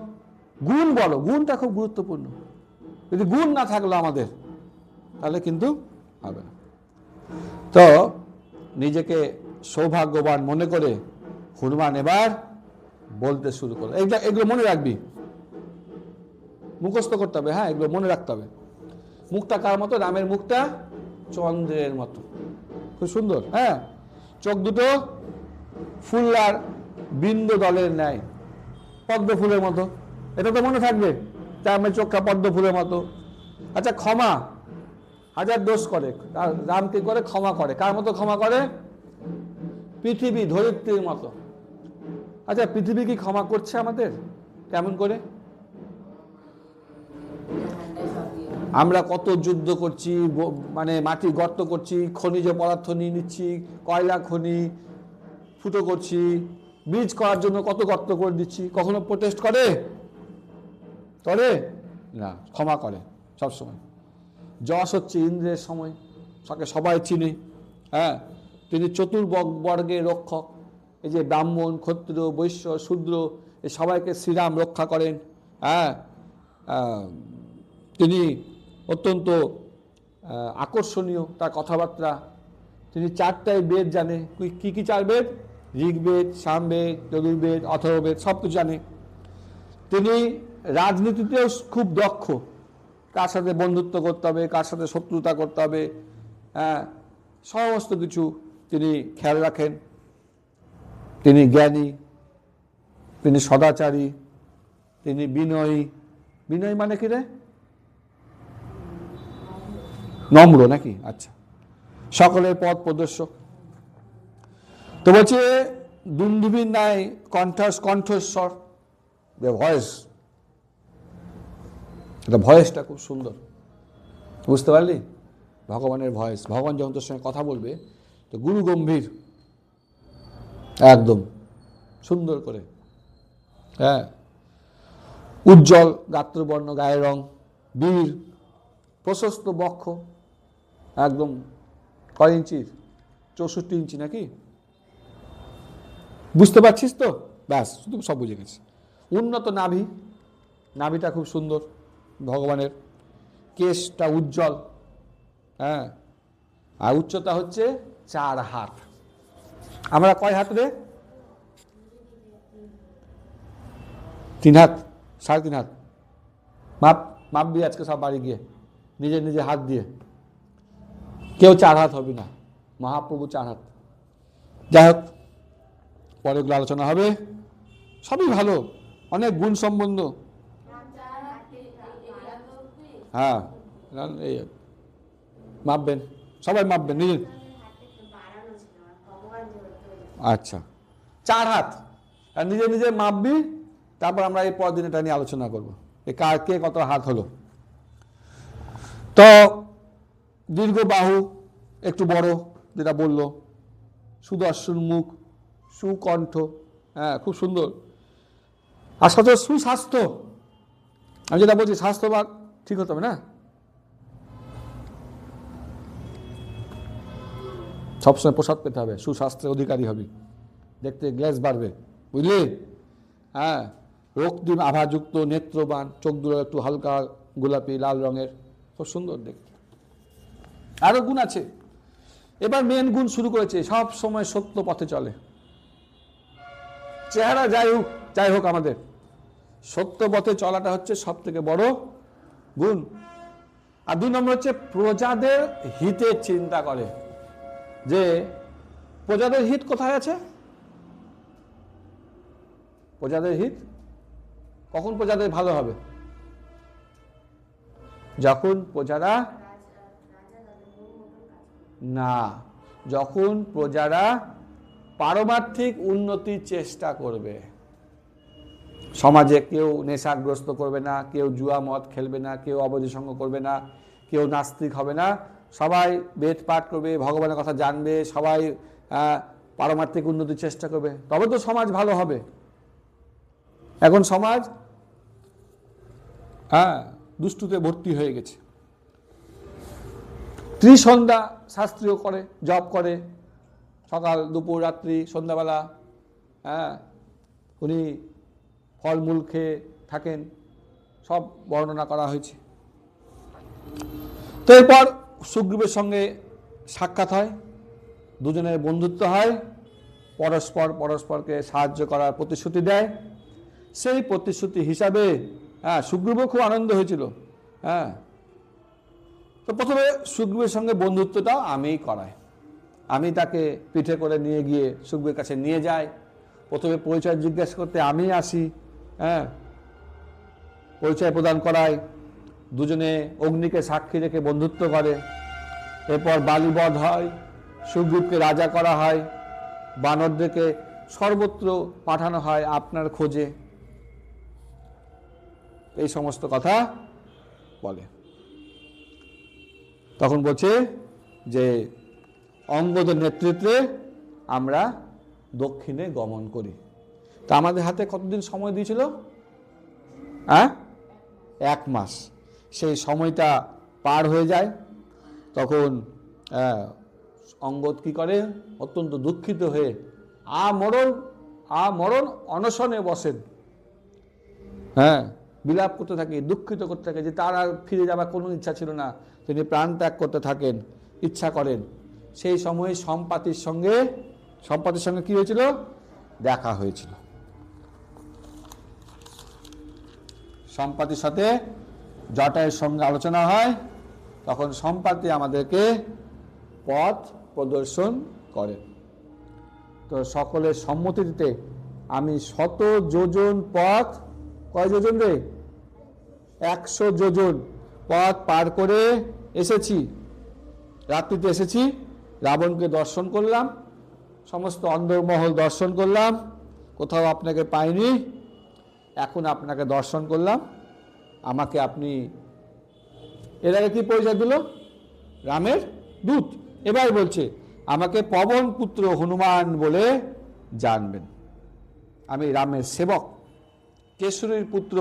গুণ বলো, গুণটা খুব গুরুত্বপূর্ণ। যদি গুণ না থাকলো আমাদের তাহলে কিন্তু হবে না। তো নিজেকে সৌভাগ্যবান মনে করে হনুমান এবার বলতে শুরু করলো। এগুলো মনে রাখবি, মুখস্থ করতে হবে, হ্যাঁ এগুলো মনে রাখতে হবে। মুখটা কার মতো? রামের মুখটা চন্দ্রের মতো, খুব সুন্দর, হ্যাঁ চোখ দুটো ফুল্লার বিন্দু দলের ন্যায়, পদ্ম ফুলের মতো, এটা তো মনে থাকবে। রামের চোখটা পদ্ম ফুলের মতো। আচ্ছা ক্ষমা, হাজার দোষ করে, রাম কি করে? ক্ষমা করে। কার মতো ক্ষমা করে? পৃথিবী ধরিত্রীর মতো। আচ্ছা পৃথিবী কি ক্ষমা করছে আমাদের? কেমন করে? আমরা কত যুদ্ধ করছি, মানে মাটি গর্ত করছি, খনিজ পদার্থ নিয়ে নিচ্ছি, কয়লা খনি ফুটো করছি, ব্রিজ করার জন্য কত গর্ত করে দিচ্ছি, কখনো প্রোটেস্ট করে? করে না, ক্ষমা করে সবসময়। যশ হচ্ছে ইন্দ্রের সময়, তাকে সবাই চিনে, হ্যাঁ তিনি চতুর্বর্গের রক্ষক। এই যে ব্রাহ্মণ, ক্ষত্রিয়, বৈশ্য, শূদ্র, এই সবাইকে শ্রীরাম রক্ষা করেন। হ্যাঁ তিনি অত্যন্ত আকর্ষণীয়, তার কথাবার্তা। তিনি 4টাই বেদ জানে। কি কি 4 বেদ? ঋগ্বেদ, সামবেদ, যজুর্বেদ, অথর্ববেদ, সব কিছু জানে। তিনি রাজনীতিতেও খুব দক্ষ, কার সাথে বন্ধুত্ব করতে হবে, কার সাথে শত্রুতা করতে হবে, হ্যাঁ সমস্ত কিছু তিনি খেয়াল রাখেন। তিনি জ্ঞানী, তিনি সদাচারী, তিনি বিনয়ী। বিনয়ী মানে কি রে? নম্র নাকি? আচ্ছা, সকলের পথ প্রদর্শক। তো বলছে দুন্দুভির ন্যায় কণ্ঠস্বর, ভয়েস, এটা ভয়েসটা খুব সুন্দর, বুঝতে পারলি? ভগবানের ভয়েস, ভগবান যখন তোর সঙ্গে কথা বলবে তো গুরু গম্ভীর, একদম সুন্দর করে, হ্যাঁ উজ্জ্বল গাত্রবর্ণ, গায়ের রং, বীর, প্রশস্ত বক্ষ, একদম কয় ইঞ্চির? 64 ইঞ্চি নাকি? বুঝতে পারছিস তো? ব্যাস, শুধু সব বুঝে গেছি। উন্নত নাভি, নাভিটা খুব সুন্দর ভগবানের। কেশটা উজ্জ্বল, হ্যাঁ আর উচ্চতা হচ্ছে 4 হাত। আমরা কয় হাত রে? 3 হাত, 3.5 হাত। মাপবি আজকে সব বাড়ি গিয়ে নিজে নিজে হাত দিয়ে। কেউ 4 হাত হবে না, মহাপ্রভু 4 হাত। যাই হোক, পরে এগুলো আলোচনা হবে, সবই ভালো, অনেক গুণ সম্বন্ধ। হ্যাঁ এই মাপবেন, সবাই মাপবেন নিজে। আচ্ছা 4 হাত, আর নিজে নিজে মাপবি, তারপর আমরা এই পর দিন এটা নিয়ে আলোচনা করবো, কার কে কত হাত হলো। তো দীর্ঘ বাহু, একটু বড়, যেটা বললো, সুদর্শন মুখ, সুকণ্ঠ, হ্যাঁ খুব সুন্দর। আর সাথে সুস্বাস্থ্য, আমি যেটা বলছি স্বাস্থ্যবান ঠিক হতে হবে না, সবসময় প্রসাদ পেতে হবে, সুস্বাস্থ্যের অধিকারী হবি, দেখতে গ্লেজ বাড়বে, বুঝলি? হ্যাঁ রক্তিম আভাযুক্ত, নেত্রবান, চোখ দুটো একটু হালকা গোলাপি লাল রঙের, খুব সুন্দর দেখতে। আরো গুণ আছে। এবার মেন গুণ শুরু করেছে, সব সময় সত্য পথে চলে। চেহারা যাই হোক আমাদের সত্য পথে চলাটা হচ্ছে সব থেকে বড় গুণ। আর 2 নম্বর হচ্ছে প্রজাদের হিতের চিন্তা করে, যে প্রজাদের হিত কোথায় আছে? প্রজাদের হিত কখন প্রজাদের ভালো হবে? যখন প্রজারা না, যখন প্রজারা পারমার্থিক উন্নতির চেষ্টা করবে। সমাজে কেউ নেশাগ্রস্ত করবে না, কেউ জুয়া মদ খেলবে না, কেউ অবৈধ সঙ্গ করবে না, কেউ নাস্তিক হবে না, সবাই বেদ পাঠ করবে, ভগবানের কথা জানবে, সবাই পারমার্থিক উন্নতির চেষ্টা করবে, তবে তো সমাজ ভালো হবে। এখন সমাজ দুষ্টুতে ভর্তি হয়ে গেছে। ত্রিসন্ধ্যা শাস্ত্রীয় করে, জপ করে, সকাল দুপুর রাত্রি সন্ধ্যাবেলা, উনি ফলমূল খেয়ে থাকেন, সব বর্ণনা করা হয়েছে। তো এরপর সুগ্রীবের সঙ্গে সাক্ষাৎ হয়, দুজনের বন্ধুত্ব হয়, পরস্পরকে সাহায্য করার প্রতিশ্রুতি দেয়। সেই প্রতিশ্রুতি হিসাবে সুগ্রীবও খুব আনন্দ হয়েছিল। তো প্রথমে সুগ্রীবের সঙ্গে বন্ধুত্বটা আমিই করাই, আমি তাকে পিঠে করে নিয়ে গিয়ে সুগ্রীবের কাছে নিয়ে যাই। প্রথমে পরিচয় জিজ্ঞেস করতে আমি আসি, পরিচয় প্রদান করাই, দুজনে অগ্নিকে সাক্ষী রেখে বন্ধুত্ব করে। এরপর বালিবধ হয়, সুগ্রীবকে রাজা করা হয়, বানরদেরকে সর্বত্র পাঠানো হয় আপনার খোঁজে, এই সমস্ত কথা বলে। তখন বলছে যে অঙ্গদের নেতৃত্বে আমরা দক্ষিণে গমন করি। তা আমাদের হাতে কতদিন সময় দিয়েছিল? 1 মাস। সেই সময়টা পার হয়ে যায়। তখন অঙ্গদ কি করে? অত্যন্ত দুঃখিত হয়ে আমরণ অনশনে বসেন, বিলাপ করতে থাকে, দুঃখিত করতে থাকে যে তার আর ফিরে যাবার কোনো ইচ্ছা ছিল না, তিনি প্রাণ ত্যাগ করতে থাকেন, ইচ্ছা করেন। সেই সময়ে সম্পাতির সঙ্গে কি হয়েছিল? দেখা হয়েছিল। সম্পাতির সাথে জটায়ের সঙ্গে আলোচনা হয়, তখন সম্পাতি আমাদেরকে পথ প্রদর্শন করেন। তো সকলের সম্মতিতে আমি 100 যোজন পথ, কয় যোজন রে? 100 যোজন পথ পার করে এসেছি। রাত্রিতে এসেছি, রাবণকে দর্শন করলাম, সমস্ত অন্দরমহল দর্শন করলাম, কোথাও আপনাকে পাইনি, এখন আপনাকে দর্শন করলাম। আমাকে আপনি, এর আগে কি পরিচয় দিল? রামের দূত। এবার বলছে আমাকে পবন পুত্র হনুমান বলে জানবেন, আমি রামের সেবক। কেশরীর পুত্র,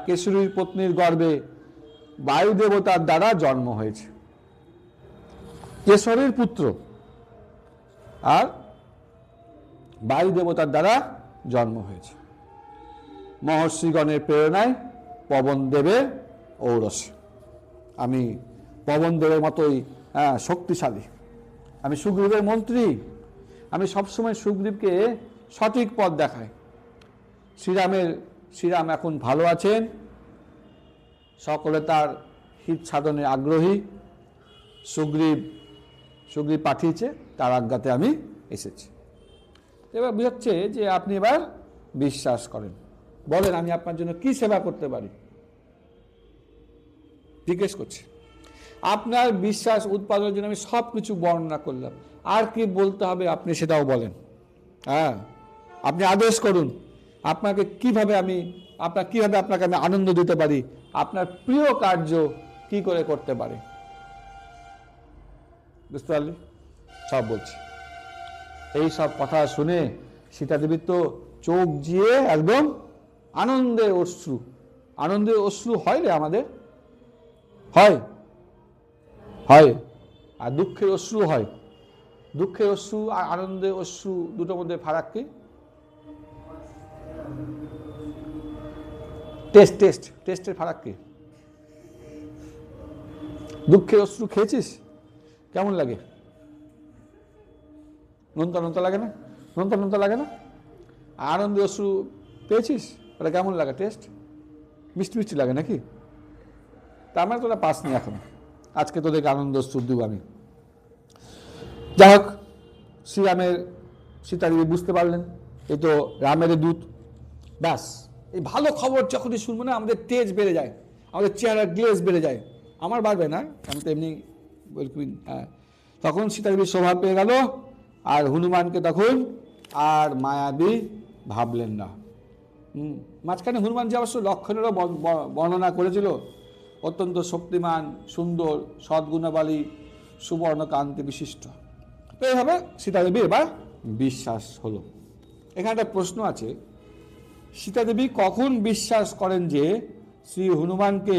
কেশরীর পত্নীর গর্ভে বায়ু দেবতার দ্বারা জন্ম হয়েছে। কেশরীর পুত্র আর বায়ু দেবতার দ্বারা জন্ম হয়েছে। মহর্ষিগণের প্রেরণায় পবন দেবের ঔরসে, আমি পবন দেবের মতোই শক্তিশালী। আমি সুগ্রীবের মন্ত্রী, আমি সবসময় সুগ্রীবকে সঠিক পথ দেখাই। শ্রীরাম এখন ভালো আছেন, সকলে তার হিত সাধনে আগ্রহী। সুগ্রীব পাঠিয়েছে, তার আজ্ঞাতে আমি এসেছি। এবার বুঝাচ্ছে যে আপনি এবার বিশ্বাস করেন, বলেন আমি আপনার জন্য কি সেবা করতে পারি, জিজ্ঞেস করছে। আপনার বিশ্বাস উৎপাদনের জন্য আমি সব কিছু বর্ণনা করলাম, আর কি বলতে হবে আপনি সেটাও বলেন। আপনি আদেশ করুন, কিভাবে আপনাকে আমি আনন্দ দিতে পারি, আপনার প্রিয় কার্য কি করে করতে পারি। বুঝতে পারলি? সব বলছি। এই সব কথা শুনে সীতা দেবীর তো চোখ জিয়ে একদম আনন্দের অশ্রু হয় রে আমাদের, হয় আর দুঃখের অশ্রু হয়। দুঃখের অশ্রু আর আনন্দের অশ্রু দুটোর মধ্যে ফারাক কি? টেস্টের ফারাক কি? দুঃখের অশ্রু খেয়েছিস, কেমন লাগে? নোনতা লাগে না? নোনতা লাগে না? আনন্দের অশ্রু পেয়েছিস, ওটা কেমন লাগে? টেস্ট মিষ্টি লাগে নাকি? তার মানে তোরা পাসনি এখন, আজকে তোদেরকে আনন্দ দিব আমি। যাই হোক, শ্রীরামের সীতাদেবী বুঝতে পারলেন এই তো রামের দূত। ব্যাস, এই ভালো খবর যখনই শুনবো না আমাদের তেজ বেড়ে যায়, আমাদের চেহারার গ্লেজ বেড়ে যায়। আমার বাড়বে না, আমি তো এমনি বলবি। হ্যাঁ, তখন সীতাদেবীর স্বভাব পেয়ে গেল, আর হনুমানকে তখন আর মায়াবী ভাবলেন না। মাঝখানে হনুমান যে অবশ্য লক্ষণেরও বর্ণনা করেছিল, অত্যন্ত শক্তিমান, সুন্দর, সদ্গুণাবলী, সুবর্ণ কান্তি বিশিষ্ট। তো এইভাবে সীতাদেবী এবার বিশ্বাস হলো। এখানে একটা প্রশ্ন আছে, সীতাদেবী কখন বিশ্বাস করেন যে শ্রী হনুমানকে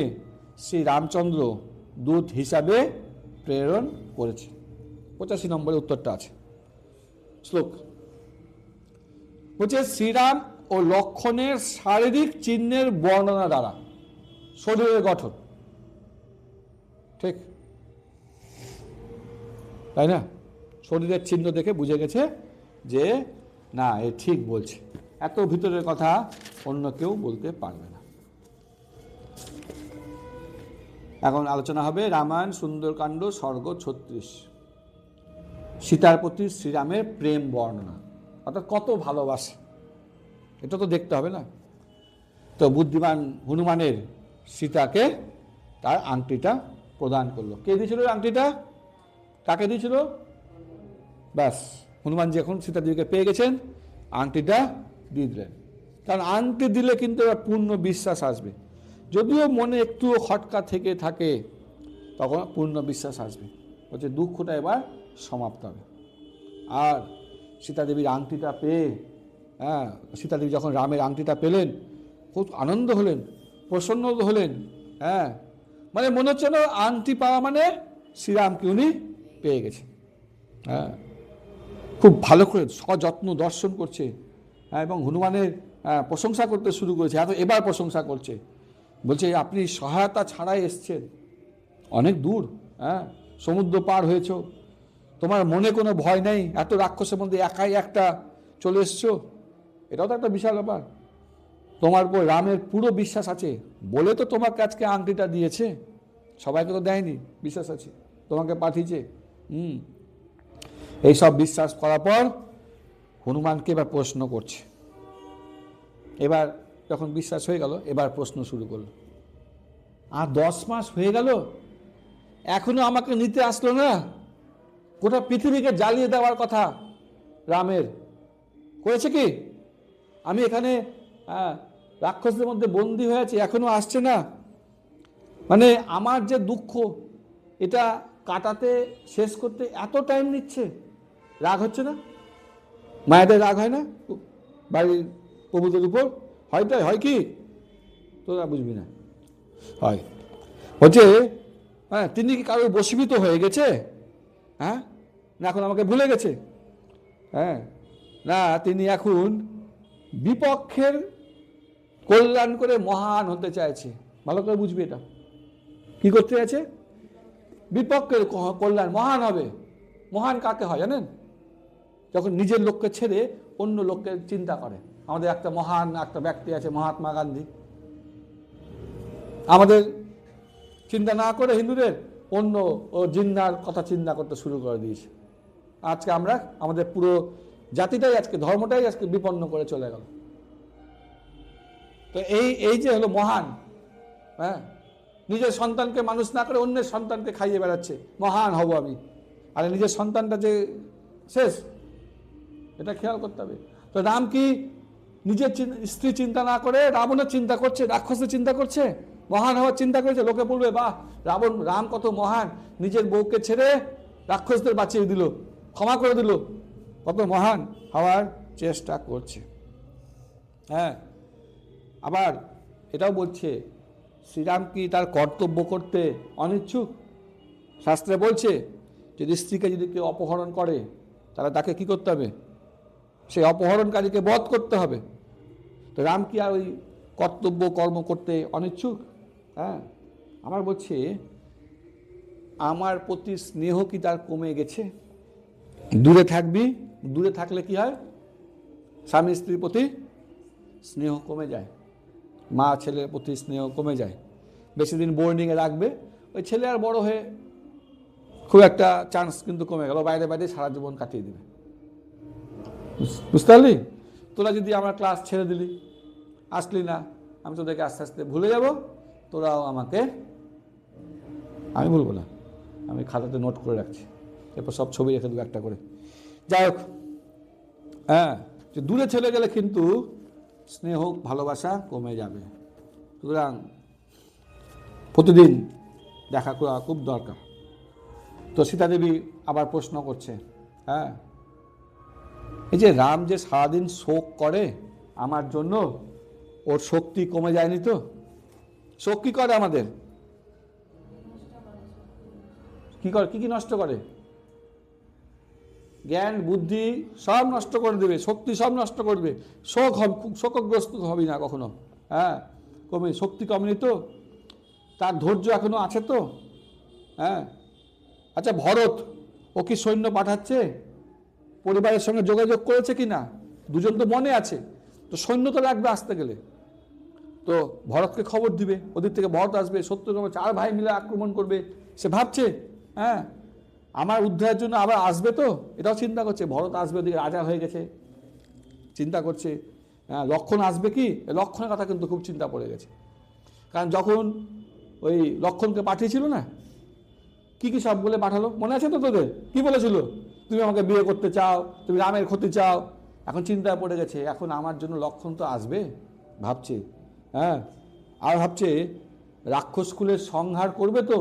শ্রী রামচন্দ্র দূত হিসাবে প্রেরণ করেছে? 85 নম্বরের উত্তরটা আছে। শ্লোক বলছে, শ্রীরাম ও লক্ষণের শারীরিক চিহ্নের বর্ণনা দ্বারা। শরীরের গঠন ঠিক, তাই না? শরীরের চিহ্ন দেখে বুঝে গেছে যে না, এ ঠিক বলছে। এত ভিতরের কথা অন্য কেউ বলতে পারবে না। এখন আলোচনা হবে রামায়ণ সুন্দরকাণ্ড সর্গ 36, সীতার প্রতি শ্রীরামের প্রেম বর্ণনা, অর্থাৎ কত ভালোবাসে, এটা তো দেখতে হবে না। তো বুদ্ধিমান হনুমানের সীতাকে তার আংটিটা প্রদান করলো। কে দিয়েছিল আংটিটা? কাকে দিয়েছিল? ব্যাস, হনুমান যখন সীতাদেবীকে পেয়ে গেছেন, আংটিটা দিয়ে দিলেন। কারণ আংটি দিলে কিন্তু এবার পূর্ণ বিশ্বাস আসবে। যদিও মনে একটু খটকা থেকে থাকে, তখন পূর্ণ বিশ্বাস আসবে, হচ্ছে দুঃখটা এবার সমাপ্ত হবে। আর সীতাদেবীর আংটিটা পেয়ে, হ্যাঁ, সীতাদেবী যখন রামের আংটিটা পেলেন, খুব আনন্দ হলেন, প্রসন্ন হলেন। হ্যাঁ, মানে মনে হচ্ছে না আংটি পাওয়া মানে শ্রীরামকে উনি পেয়ে গেছেন। হ্যাঁ, খুব ভালো করে সযত্ন দর্শন করছে, এবং হনুমানের প্রশংসা করতে শুরু করেছে। এবার প্রশংসা করছে, বলছে আপনি সহায়তা ছাড়াই এসছেন, অনেক দূর, হ্যাঁ, সমুদ্র পার হয়েছ, তোমার মনে কোনো ভয় নেই, এত রাক্ষসের মধ্যে একাই একটা চলে এসছো, এটাও তো একটা বিশাল ব্যাপার। তোমার উপর রামের পুরো বিশ্বাস আছে বলে তো তোমাকে আজকে আংটিটা দিয়েছে, সবাইকে তো দেয়নি, বিশ্বাস আছে, তোমাকে পাঠিয়েছে। এইসব বিশ্বাস করার পর হনুমানকে এবার প্রশ্ন করছে। এবার যখন বিশ্বাস হয়ে গেল, এবার প্রশ্ন শুরু করলো, আর 10 মাস হয়ে গেল, এখনো আমাকে নিতে আসলো না? গোটা পৃথিবীকে জ্বালিয়ে দেওয়ার কথা রামের, করেছে কি? আমি এখানে রাক্ষসদের মধ্যে বন্দী হয়ে আছি, এখনো আসছে না। মানে আমার যে দুঃখ, এটা কাটাতে, শেষ করতে এত টাইম নিচ্ছে। রাগ হচ্ছে না? মায়েদের রাগ হয় না বাড়ির প্রভুদের উপর? হয় কি? তোরা বুঝবি না, হয়। হচ্ছে হ্যাঁ, তিনি কি কারোর বশীভূত হয়ে গেছে? হ্যাঁ, না এখন আমাকে ভুলে গেছে? হ্যাঁ, না, তিনি এখন বিপক্ষের কল্যাণ করে মহান হতে চাইছে। ভালো করে বুঝবি এটা। কি করতে চাইছে? বিপক্ষের কল্যাণ, মহান হবে। মহান কাকে হয় জানেন? যখন নিজের লোককে ছেড়ে অন্য লোককে চিন্তা করে। আমাদের একটা মহান একটা ব্যক্তি আছে, মহাত্মা গান্ধী। আমাদের চিন্তা না করে হিন্দুদের অন্য ও জিন্নার কথা চিন্তা করতে শুরু করে দিয়েছে। আজকে আমরা আমাদের পুরো জাতিটাই আজকে, ধর্মটাই আজকে বিপন্ন করে চলে গেল। তো এই যে হলো মহান, হ্যাঁ, নিজের সন্তানকে মানুষ না করে অন্যের সন্তানকে খাইয়ে বেড়াচ্ছে, মহান হব আমি। আর নিজের সন্তানটা যে শেষ, এটা খেয়াল করতে হবে। তো রাম কি নিজের স্ত্রী চিন্তা না করে রাবণের চিন্তা করছে, রাক্ষসের চিন্তা করছে, মহান হওয়ার চিন্তা করেছে? লোকে বলবে বাহ, রাম কত মহান, নিজের বউকে ছেড়ে রাক্ষসদের বাঁচিয়ে দিল, ক্ষমা করে দিল, কত মহান হওয়ার চেষ্টা করছে। হ্যাঁ, আবার এটাও বলছে শ্রীরাম কি তার কর্তব্য করতে অনিচ্ছুক? শাস্ত্রে বলছে যদি স্ত্রীকে যদি কেউ অপহরণ করে, তাহলে তাকে কি করতে হবে? সেই অপহরণকারীকে বধ করতে হবে। তো রাম কি আর ওই কর্তব্য কর্ম করতে অনিচ্ছুক? হ্যাঁ, আমার বলছে আমার প্রতি স্নেহ কি তার কমে গেছে? দূরে থাকবি, দূরে থাকলে কি হয়? স্বামী স্ত্রীর প্রতি স্নেহ কমে যায়, মা ছেলের প্রতি স্নেহ কমে যায়, বেশি দিন বোর্ডিংয়ে রাখবে, ওই ছেলে আর বড় হয়ে খুব একটা চান্স কিন্তু কমে গেল, বাইরে বাইরে সারা জীবন কাটিয়ে দিবে। বুঝতে পারলি? তোরা যদি আমার ক্লাস ছেড়ে দিলি, আসলি না, আমি তোদেরকে আস্তে আস্তে ভুলে যাব, তোরাও আমাকে, আমি ভুলবো না, আমি খাতাতে নোট করে রাখছি, এরপর সব ছবি রেখে দেবো একটা করে। যাই হোক, হ্যাঁ, যে দূরে চলে গেলে কিন্তু স্নেহ ভালোবাসা কমে যাবে। সুতরাং প্রতিদিন দেখা করা খুব দরকার। তো সীতা দেবী আবার প্রশ্ন করছে, হ্যাঁ, এই যে রাম যে সারাদিন শোক করে আমার জন্য, ওর শক্তি কমে যায়নি তো? শোক কি করে আমাদের? কি করে? কি কি নষ্ট করে? জ্ঞান বুদ্ধি সব নষ্ট করে দেবে, শক্তি সব নষ্ট করবে। শোকগ্রস্ত হবি না কখনো। হ্যাঁ, কমে, শক্তি কমেনি তো? তার ধৈর্য এখনো আছে তো? হ্যাঁ। আচ্ছা, ভরত ও কি সৈন্য পাঠাচ্ছে? পরিবারের সঙ্গে যোগাযোগ করেছে কি না? দুজন তো মনে আছে, তো সৈন্য তো লাগবে আসতে গেলে, তো ভরতকে খবর দিবে, ওদিক থেকে ভরত আসবে, শত্রুকে 4 ভাই মিলে আক্রমণ করবে, সে ভাবছে, হ্যাঁ, আমার উদ্ধারের জন্য আবার আসবে তো, এটাও চিন্তা করছে। ভরত আসবে, ওদিকে রাজা হয়ে গেছে, চিন্তা করছে। হ্যাঁ, লক্ষণ আসবে কি? লক্ষণের কথা কিন্তু খুব চিন্তা পড়ে গেছে। কারণ যখন ওই লক্ষণকে পাঠিয়েছিল না, কি কি সব বলে পাঠালো মনে আছে তো তোদের? কি বলেছিল? তুমি আমাকে বিয়ে করতে চাও, তুমি রামের ক্ষতি চাও। এখন চিন্তায় পড়ে গেছে, এখন আমার জন্য লক্ষণ তো আসবে ভাবছে। হ্যাঁ, আর ভাবছে রাক্ষস কুলের সংহার করবে তো,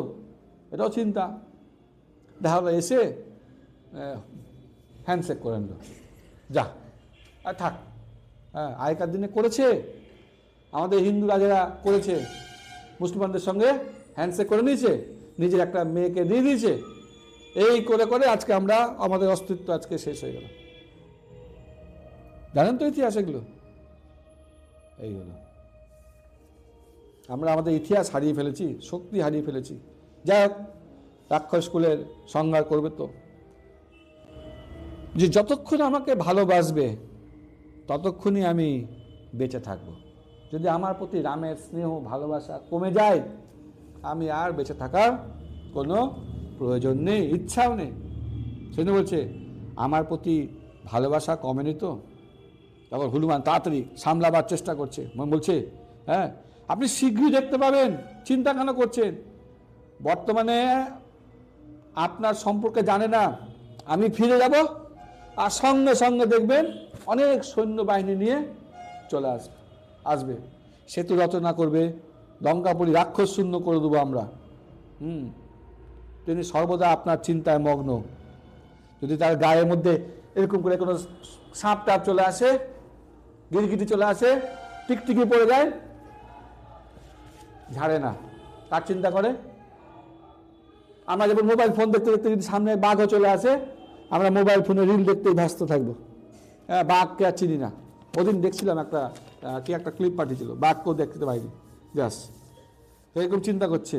এটাও চিন্তা। দেখা হলো এসে হ্যান্ডশেক করে নিল, যা আর থাক। হ্যাঁ, আগেকার দিনে করেছে, আমাদের হিন্দু রাজারা করেছে, মুসলমানদের সঙ্গে হ্যান্ডশেক করে নিয়েছে, নিজের একটা মেয়েকে দিয়ে দিয়েছে, এই করে করে আজকে আমরা, আমাদের অস্তিত্ব আজকে শেষ হয়ে গেল। জানেন তো ইতিহাস এগুলো? এইগুলো আমরা আমাদের ইতিহাস হারিয়ে ফেলেছি, শক্তি হারিয়ে ফেলেছি। যাই হোক, রাক্ষস কুলের সংহার করবে তো, যে যতক্ষণ আমাকে ভালোবাসবে ততক্ষণই আমি বেঁচে থাকব। যদি আমার প্রতি রামের স্নেহ ভালোবাসা কমে যায়, আমি আর বেঁচে থাকার কোনো প্রয়োজন নেই, ইচ্ছাও নেই। সেজন্য বলছে আমার প্রতি ভালোবাসা কমেনি তো? তখন হনুমান তাড়াতাড়ি সামলাবার চেষ্টা করছে, বলছে, হ্যাঁ, আপনি শীঘ্রই দেখতে পাবেন, চিন্তা কেন করছেন? বর্তমানে আপনার সম্পর্কে জানে না, আমি ফিরে যাব, আর সঙ্গে সঙ্গে দেখবেন অনেক সৈন্যবাহিনী নিয়ে চলে আসবে, সেতু রচনা করবে, লঙ্কাপুরী রাক্ষস শূন্য করে দেবো আমরা। তিনি সর্বদা আপনার চিন্তায় মগ্ন। যদি তার গায়ের মধ্যে এরকম করে কোনো সাপ টাপ চলে আসে, গিরগিটি চলে আসে, টিকটিকি পড়ে যায়, ঝাড়ে না, তার চিন্তা করে। আমরা যেমন মোবাইল ফোন দেখতে দেখতে যদি সামনে বাঘও চলে আসে, আমরা মোবাইল ফোনে রিল দেখতেই ব্যস্ত থাকবো। হ্যাঁ, বাঘকে আর চিনি না। ওদিন দেখছিলাম একটা কি একটা ক্লিপ পাঠিয়েছিল, বাঘকেও দেখতে পাইনি, ব্যাস এরকম চিন্তা করছে।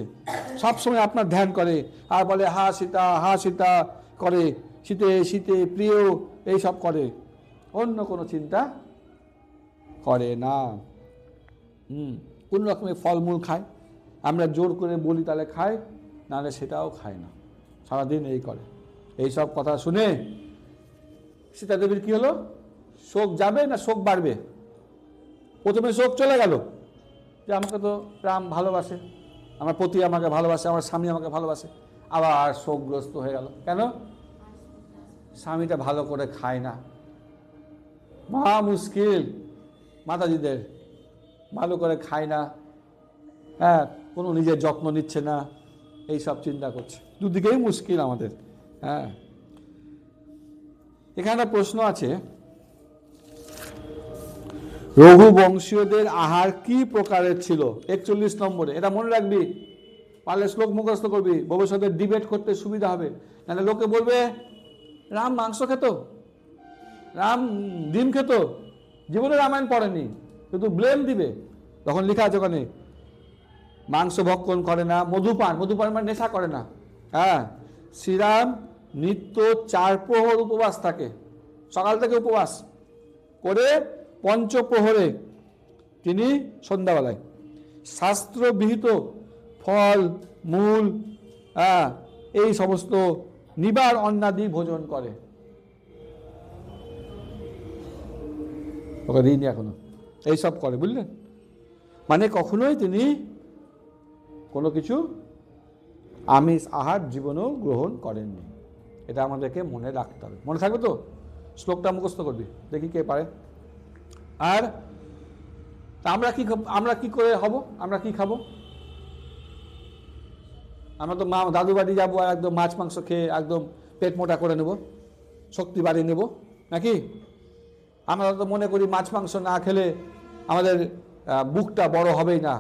সবসময় আপনার ধ্যান করে আর বলে হা সীতা করে, শীতে শীতে প্রিয়, এইসব করে, অন্য কোনো চিন্তা করে না। কোন রকমের ফলমূল খায়, আমরা জোর করে বলি তাহলে খায়, নাহলে সেটাও খায় না, সারাদিন এই করে। এই সব কথা শুনে সীতা দেবীর কি হলো? শোক যাবে না শোক বাড়বে? প্রথমে শোক চলে গেল, যে আমাকে তো রাম ভালোবাসে, আমার পতি আমাকে ভালোবাসে, আমার স্বামী আমাকে ভালোবাসে। আবার শোকগ্রস্ত হয়ে গেল, কেন? স্বামীটা ভালো করে খায় না, মহা মুশকিল, মাতাজিদের ভালো করে খায় না, হ্যাঁ, কোনো নিজের যত্ন নিচ্ছে না, এই সব চিন্তা করছে। দুদিকেই মুশকিল আমাদের। হ্যাঁ, এখানে প্রশ্ন আছে, রঘুবংশীয়দের আহার কি প্রকারের ছিল? 41 নম্বরে, এটা মনে রাখবি, পারলে শ্লোক মুখস্থ করবি, ভবিষ্যতে ডিবেট করতে সুবিধা হবে। নাহলে লোকে বলবে রাম মাংস খেত, রাম ডিম খেত, জীবনে রামায়ণ পড়েনি, কিন্তু ব্লেম দিবে। তখন লেখা আছে ওখানে, মাংস ভক্ষণ করে না, মধুপান মানে নেশা করে না। হ্যাঁ, শ্রীরাম নিত্য 4 প্রহর উপবাস থাকে, সকাল থেকে উপবাস করে পঞ্চপ্রহরে তিনি সন্ধ্যাবেলায় শাস্ত্রবিহিত ফল মূল, হ্যাঁ, এই সমস্ত নিবার অন্নাদি ভোজন করে। ওকে দিইনি এখনো, এইসব করে, বুঝলেন? মানে কখনোই তিনি কোনো কিছু আমিষ আহার জীবনেও গ্রহণ করেননি। এটা আমাদেরকে মনে রাখতে হবে। মনে থাকবে তো? শ্লোকটা মুখস্থ করবি, দেখি কে পারে। আর আমরা কি করে হব? আমরা কি খাবো? আমরা তো দাদু বাড়ি যাবো আর একদম মাছ মাংস খেয়ে একদম পেট মোটা করে নেব, শক্তি বাড়িয়ে নেব নাকি? আমরা তো মনে করি মাছ মাংস না খেলে আমাদের বুকটা বড় হবেই না,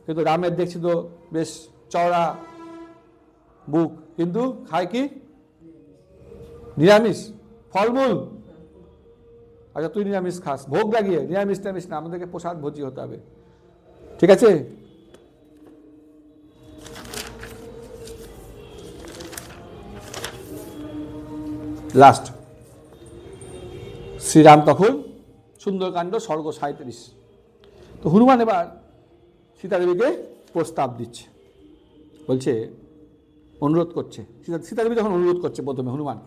কিন্তু রামের দেখছি তো বেশ চওড়া বুক, কিন্তু খায় কি? নিরামিষ, ফলমূল। আচ্ছা, তুই নিরামিষ খাস, ভোগ লাগিয়ে, নিরামিষ টামিষ না, আমাদেরকে প্রসাদ ভোজি হতে হবে, ঠিক আছে? লাস্ট শ্রীরাম তখন সুন্দরকাণ্ড সর্গ 37। তো হনুমান এবার সীতাদেবীকে প্রস্তাব দিচ্ছে, বলছে, অনুরোধ করছে। সীতাদেবী যখন অনুরোধ করছে প্রথমে হনুমান,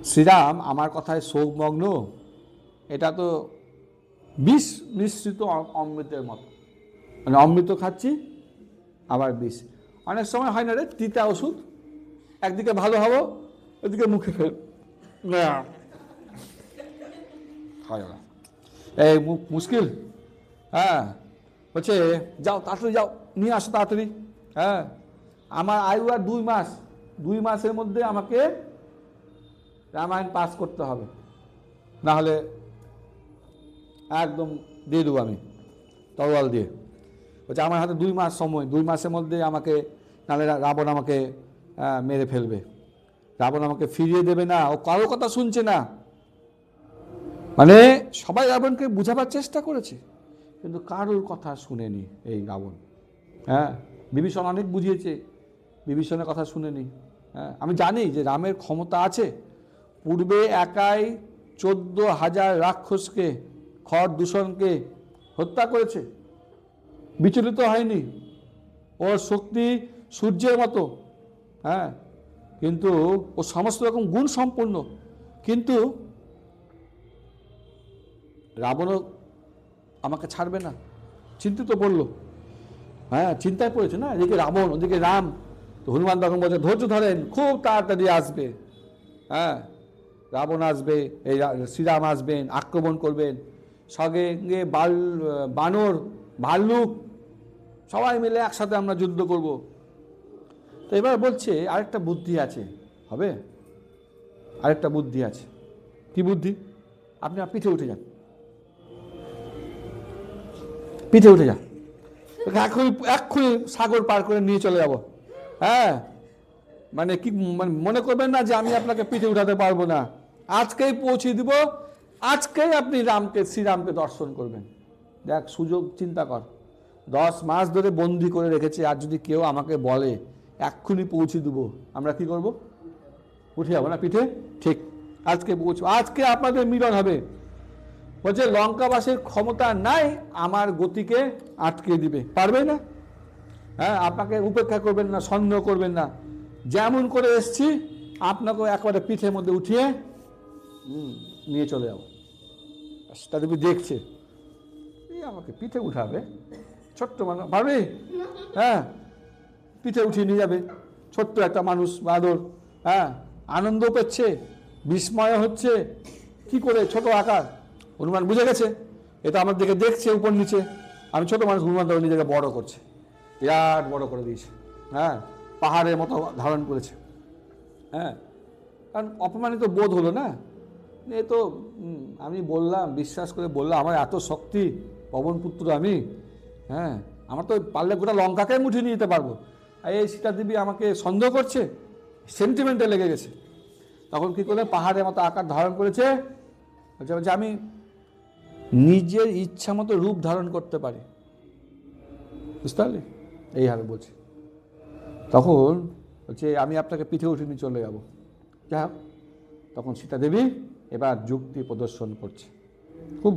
শ্রীরাম আমার কথায় শোকমগ্ন, এটা তো বিষ মিশ্রিত অমৃতের মতো, মানে অমৃত খাচ্ছি আবার বিষ। অনেক সময় হয় না রে, তিতা ওষুধ, একদিকে ভালো হবো, ওদিকে মুখে ফেল, এই মুশকিল। হ্যাঁ, বলছে যাও তাড়াতাড়ি যাও, নিয়ে আসো তাড়াতাড়ি। হ্যাঁ, আমার আয়ু আর 2 মাস, 2 মাসের মধ্যে আমাকে রামায়ণ পাস করতে হবে, না হলে একদম দিয়ে দেবো আমি তরোয়াল দিয়ে। বলছে আমার হাতে 2 মাস সময়, 2 মাসের মধ্যে আমাকে, নাহলে রাবণ আমাকে মেরে ফেলবে, রাবণ আমাকে ফিরিয়ে দেবে না, ও কারো কথা শুনছে না। মানে সবাই রাবণকে বুঝাবার চেষ্টা করেছে, কিন্তু কারোর কথা শুনেনি এই রাবণ। হ্যাঁ, বিভীষণ অনেক বুঝিয়েছে, বিভীষণের কথা শুনেনি। হ্যাঁ, আমি জানি যে রামের ক্ষমতা আছে, পূর্বে একাই 14,000 রাক্ষসকে, খড় দূষণকে হত্যা করেছে, বিচলিত হয়নি, ওর শক্তি সূর্যের মতো। হ্যাঁ, কিন্তু ও সমস্ত রকম গুণ সম্পন্ন, কিন্তু রাবণও আমাকে ছাড়বে না, চিন্তিত বলল। হ্যাঁ, চিন্তায় পড়েছে না, এদিকে রাবণ ওদিকে রাম। তো হনুমান তখন বলছে ধৈর্য ধরেন, খুব তাড়াতাড়ি আসবে। হ্যাঁ, রাবণ আসবে, এই শ্রীরাম আসবেন, আক্রমণ করবেন, সঙ্গে বানর, ভাল্লুক, সবাই মিলে একসাথে আমরা যুদ্ধ করব। তো এবার বলছে আরেকটা বুদ্ধি আছে, হবে? আরেকটা বুদ্ধি আছে। কি বুদ্ধি? আপনি পিঠে উঠে যান, পিঠে উঠে যান, এক্ষুনি সাগর পার করে নিয়ে চলে যাব। হ্যাঁ, মানে কি মনে করবেন না যে আমি আপনাকে পিঠে উঠাতে পারবো না, আজকেই পৌঁছে দিব, আজকেই আপনি শ্রীরামকে দর্শন করবেন। দেখ সুযোগ, চিন্তা কর, 10 মাস ধরে বন্দি করে রেখেছে, আর যদি কেউ আমাকে বলে এক্ষুনি পৌঁছে দেবো, আমরা কি করব? উঠে যাবো না পিঠে? ঠিক, আজকে পৌঁছবো, আজকে আপনাদের মিলন হবে। বলছে লঙ্কাবাসীর ক্ষমতা নাই আমার গতিকে আটকে দিবে, পারবে না। হ্যাঁ, আপনাকে উপেক্ষা করবেন না, সন্দেহ করবেন না, যেমন করে এসছি আপনাকেও একবারে পিঠের মধ্যে উঠিয়ে নিয়ে চলে যাবো। সেটা তুমি দেখছে, এই আমাকে পিঠে উঠাবে, ছোট্ট মানুষ, পারবে? হ্যাঁ, পিঠে উঠিয়ে নিয়ে যাবে, ছোট্ট একটা মানুষ, বাদর। হ্যাঁ, আনন্দ পেচ্ছে, বিস্ময় হচ্ছে, কি করে ছোট আকার। হনুমান বুঝে গেছে এটা আমার দিকে দেখছে উপর নিচে, আমি ছোট মানুষ, হনুমান তখন নিজেকে বড় করছে, বিরাট বড় করে দিয়েছে। হ্যাঁ, পাহাড়ের মতো ধারণ করেছে। হ্যাঁ, কারণ অপমানিত বোধ হলো না, এ তো আমি বললাম, বিশ্বাস করে বললাম, আমার এত শক্তি, পবন পুত্র আমি। হ্যাঁ, আমার তো পারলে গোটা লঙ্কাকে মুঠিয়ে নিয়ে যেতে পারবো, আর এই সীতা দেবী আমাকে সন্দেহ করছে, সেন্টিমেন্টে লেগে গেছে। তখন কি করলে পাহাড়ের মতো আকার ধারণ করেছে, বলছে আমি নিজের ইচ্ছা মতো রূপ ধারণ করতে পারি, বুঝতে পারলি? এই হারে বলছি। তখন বলছে আমি আপনাকে পিঠে উঠে নিয়ে চলে যাব। যাই হোক, তখন সীতা দেবী এবার যুক্তি প্রদর্শন করছে, খুব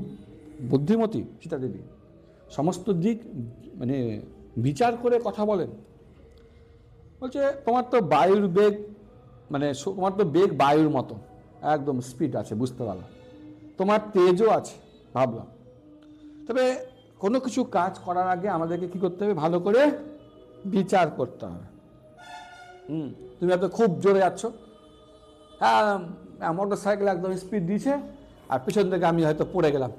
বুদ্ধিমতী সীতা দেবী, সমস্ত দিক মানে বিচার করে কথা বলেন। বলছে তোমার তো বায়ুর বেগ, মানে তোমার তো বেগ বায়ুর মতো, একদম স্পিড আছে, বুঝতে পারলাম, তোমার তেজও আছে, ভাবলাম। তবে কোনো কিছু কাজ করার আগে আমাদেরকে কি করতে হবে, ভালো করে বিচার করতে হবে। তুমি হয়তো খুব জোরে যাচ্ছ, হ্যাঁ মোটর সাইকেল একদম স্পিড দিয়েছে, আর পিছন থেকে আমি হয়তো পড়ে গেলাম।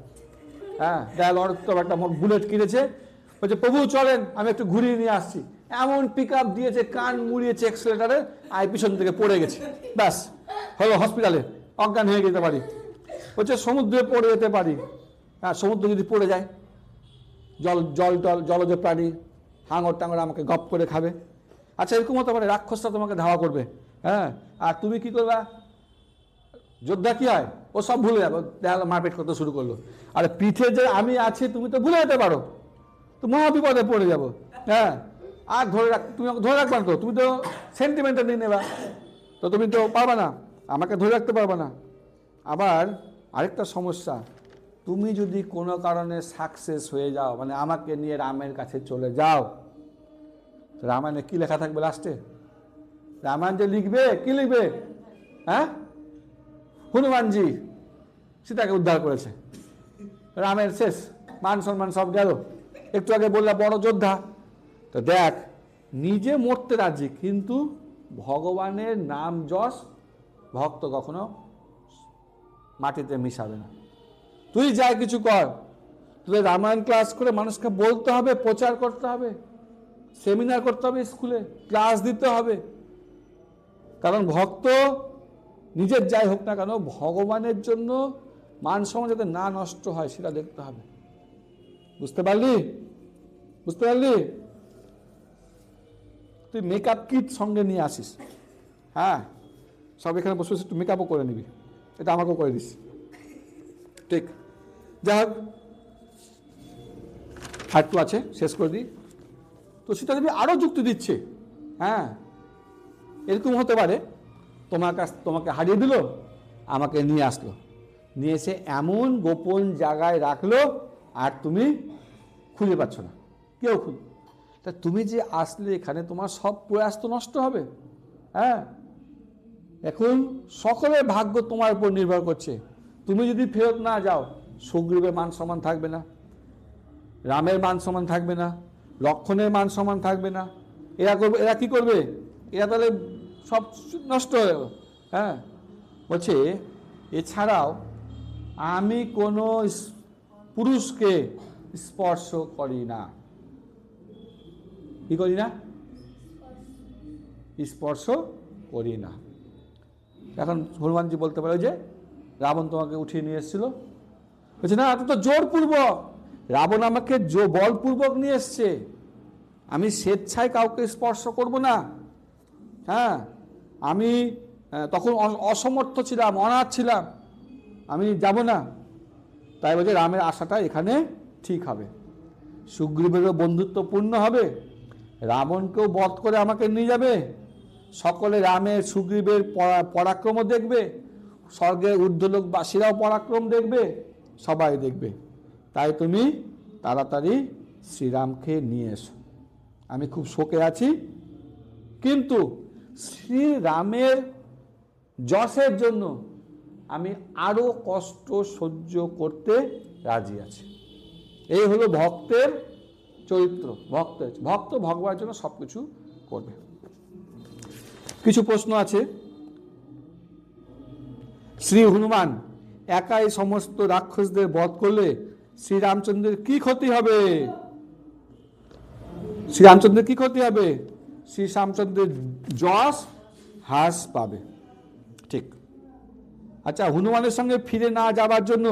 হ্যাঁ, তো একটা বুলেট কিনেছে, বলছে প্রভু চলেন আমি একটু ঘুরিয়ে নিয়ে আসছি, এমন পিক আপ দিয়েছে, কান মুড়িয়েছে এক্সেলেটারে, আর পিছন থেকে পড়ে গেছে, ব্যাস হলো হসপিটালে, অজ্ঞান হয়ে যেতে পারি। বলছে সমুদ্রে পড়ে যেতে পারি। হ্যাঁ, সমুদ্র যদি পড়ে যায়, জলজ প্রাণী হাঙর টাঙর আমাকে গপ করে খাবে। আচ্ছা, এরকম হতে পারে রাক্ষসটা তোমাকে ধাওয়া করবে, হ্যাঁ, আর তুমি কি করবা? যোদ্ধা কি হয়, ও সব ভুলে যাবে, দেখা মারপিট করতে শুরু করলো। আর পিঠে যে আমি আছি তুমি তো ভুলে যেতে পারো, তো মহা বিপদে পড়ে যাবো। হ্যাঁ, আর তুমি ধরে রাখবা না, তো তুমি তো সেন্টিমেন্টটা নিয়ে নেবা, তো তুমি তো পারবা না, আমাকে ধরে রাখতে পারবা না। আবার আরেকটা সমস্যা, তুমি যদি কোনো কারণে সাকসেস হয়ে যাও, মানে আমাকে নিয়ে রামের কাছে চলে যাও, রামায়ণে কি লেখা থাকবে লাস্টে? রামায়ণ যে লিখবে, কি লিখবে? হ্যাঁ, হনুমানজি সীতাকে উদ্ধার করেছে, রামের শেষ, মান সম্মান সব গেল। একটু আগে বললাম বড় যোদ্ধা। তো দেখ, নিজে মরতে রাজি, কিন্তু ভগবানের নাম যশ ভক্ত কখনো মাটিতে মিশাবে না। তুই যাই কিছু কর, তুই রামায়ণ ক্লাস করে মানুষকে বলতে হবে, প্রচার করতে হবে, সেমিনার করতে হবে, স্কুলে ক্লাস দিতে হবে। কারণ ভক্ত নিজের যাই হোক না কেন, ভগবানের জন্য মান সম্মান যাতে না নষ্ট হয় সেটা দেখতে হবে। বুঝতে পারলি? বুঝতে পারলি? তুই মেকআপ কিট সঙ্গে নিয়ে আসিস, হ্যাঁ, সব এখানে বসে বসে একটু মেকআপও করে নিবি, এটা আমাকেও করে দিস, ঠিক? যাই হোক, আর একটু আছে, শেষ করে দিই। তো সেটা দেবী আরও যুক্তি দিচ্ছে, হ্যাঁ, এরকম হতে পারে তোমাকে হারিয়ে দিল, আমাকে নিয়ে আসলো, নিয়ে এসে এমন গোপন জায়গায় রাখলো আর তুমি খুঁজে পাচ্ছ না, কেউ খুঁজে। তা তুমি যে আসলে এখানে, তোমার সব প্রয়াস তো নষ্ট হবে। হ্যাঁ, এখন সকলের ভাগ্য তোমার উপর নির্ভর করছে। তুমি যদি ফেরত না যাও, সুগ্রীবের মান সম্মান থাকবে না, রামের মান সম্মান থাকবে না, লক্ষণের মান সম্মান থাকবে না। এরা কি করবে? এরা তাহলে সব নষ্ট হয়ে গেল। হ্যাঁ, বলছে এছাড়াও আমি কোনো পুরুষকে স্পর্শ করি না। কি করি না? স্পর্শ করি না। এখন হনুমানজি বলতে পারে যে রাবণ তোমাকে উঠিয়ে নিয়ে এসেছিল, বলছে না, এটা তো জোরপূর্বক, রাবণ আমাকে বলপূর্বক নিয়ে এসছে, আমি স্বেচ্ছায় কাউকে স্পর্শ করব না। হ্যাঁ, আমি তখন অসমর্থ ছিলাম, অনাথ ছিলাম, আমি যাব না। তাই বলছে রামের আশাটা এখানে ঠিক হবে, সুগ্রীবেরও বন্ধুত্বপূর্ণ হবে, রাবণকেও বধ করে আমাকে নিয়ে যাবে, সকলে রামের সুগ্রীবের পরাক্রমও দেখবে, স্বর্গের ঊর্ধ্বলোকবাসীরাও পরাক্রম দেখবে, সবাই দেখবে। তাই তুমি তাড়াতাড়ি শ্রীরামকে নিয়ে এসো, আমি খুব শোকে আছি, কিন্তু শ্রীরামের যশের জন্য আমি আরো কষ্ট সহ্য করতে রাজি আছি। এই হলো ভক্তের চরিত্র। ভক্ত ভগবানের জন্য সবকিছু করবে। কিছু প্রশ্ন আছে। শ্রী হনুমান একাই সমস্ত রাক্ষসদের বধ করলে শ্রীরামচন্দ্রের কি ক্ষতি হবে? শ্রীরামচন্দ্রের কি ক্ষতি হবে? শ্রীরামচন্দ্রের যশ হ্রাস পাবে। ঠিক। আচ্ছা, হনুমানের সঙ্গে ফিরে না যাবার জন্য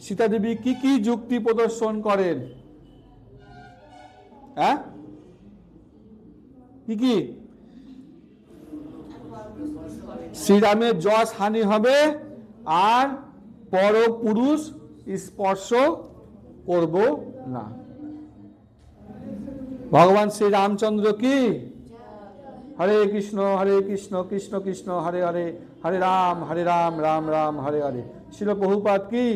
সীতা দেবী কি কি যুক্তি প্রদর্শন করেন? হ্যাঁ, কি কি? শ্রীরামের যশ হানি হবে আর পরপুরুষ স্পর্শ করব না। ভগবান শ্রী রামচন্দ্র কি? হরে কৃষ্ণ কৃষ্ণ কৃষ্ণ হরে হরে, হরে রাম রাম রাম হরে হরে। শিল প্রভুপাদ কি?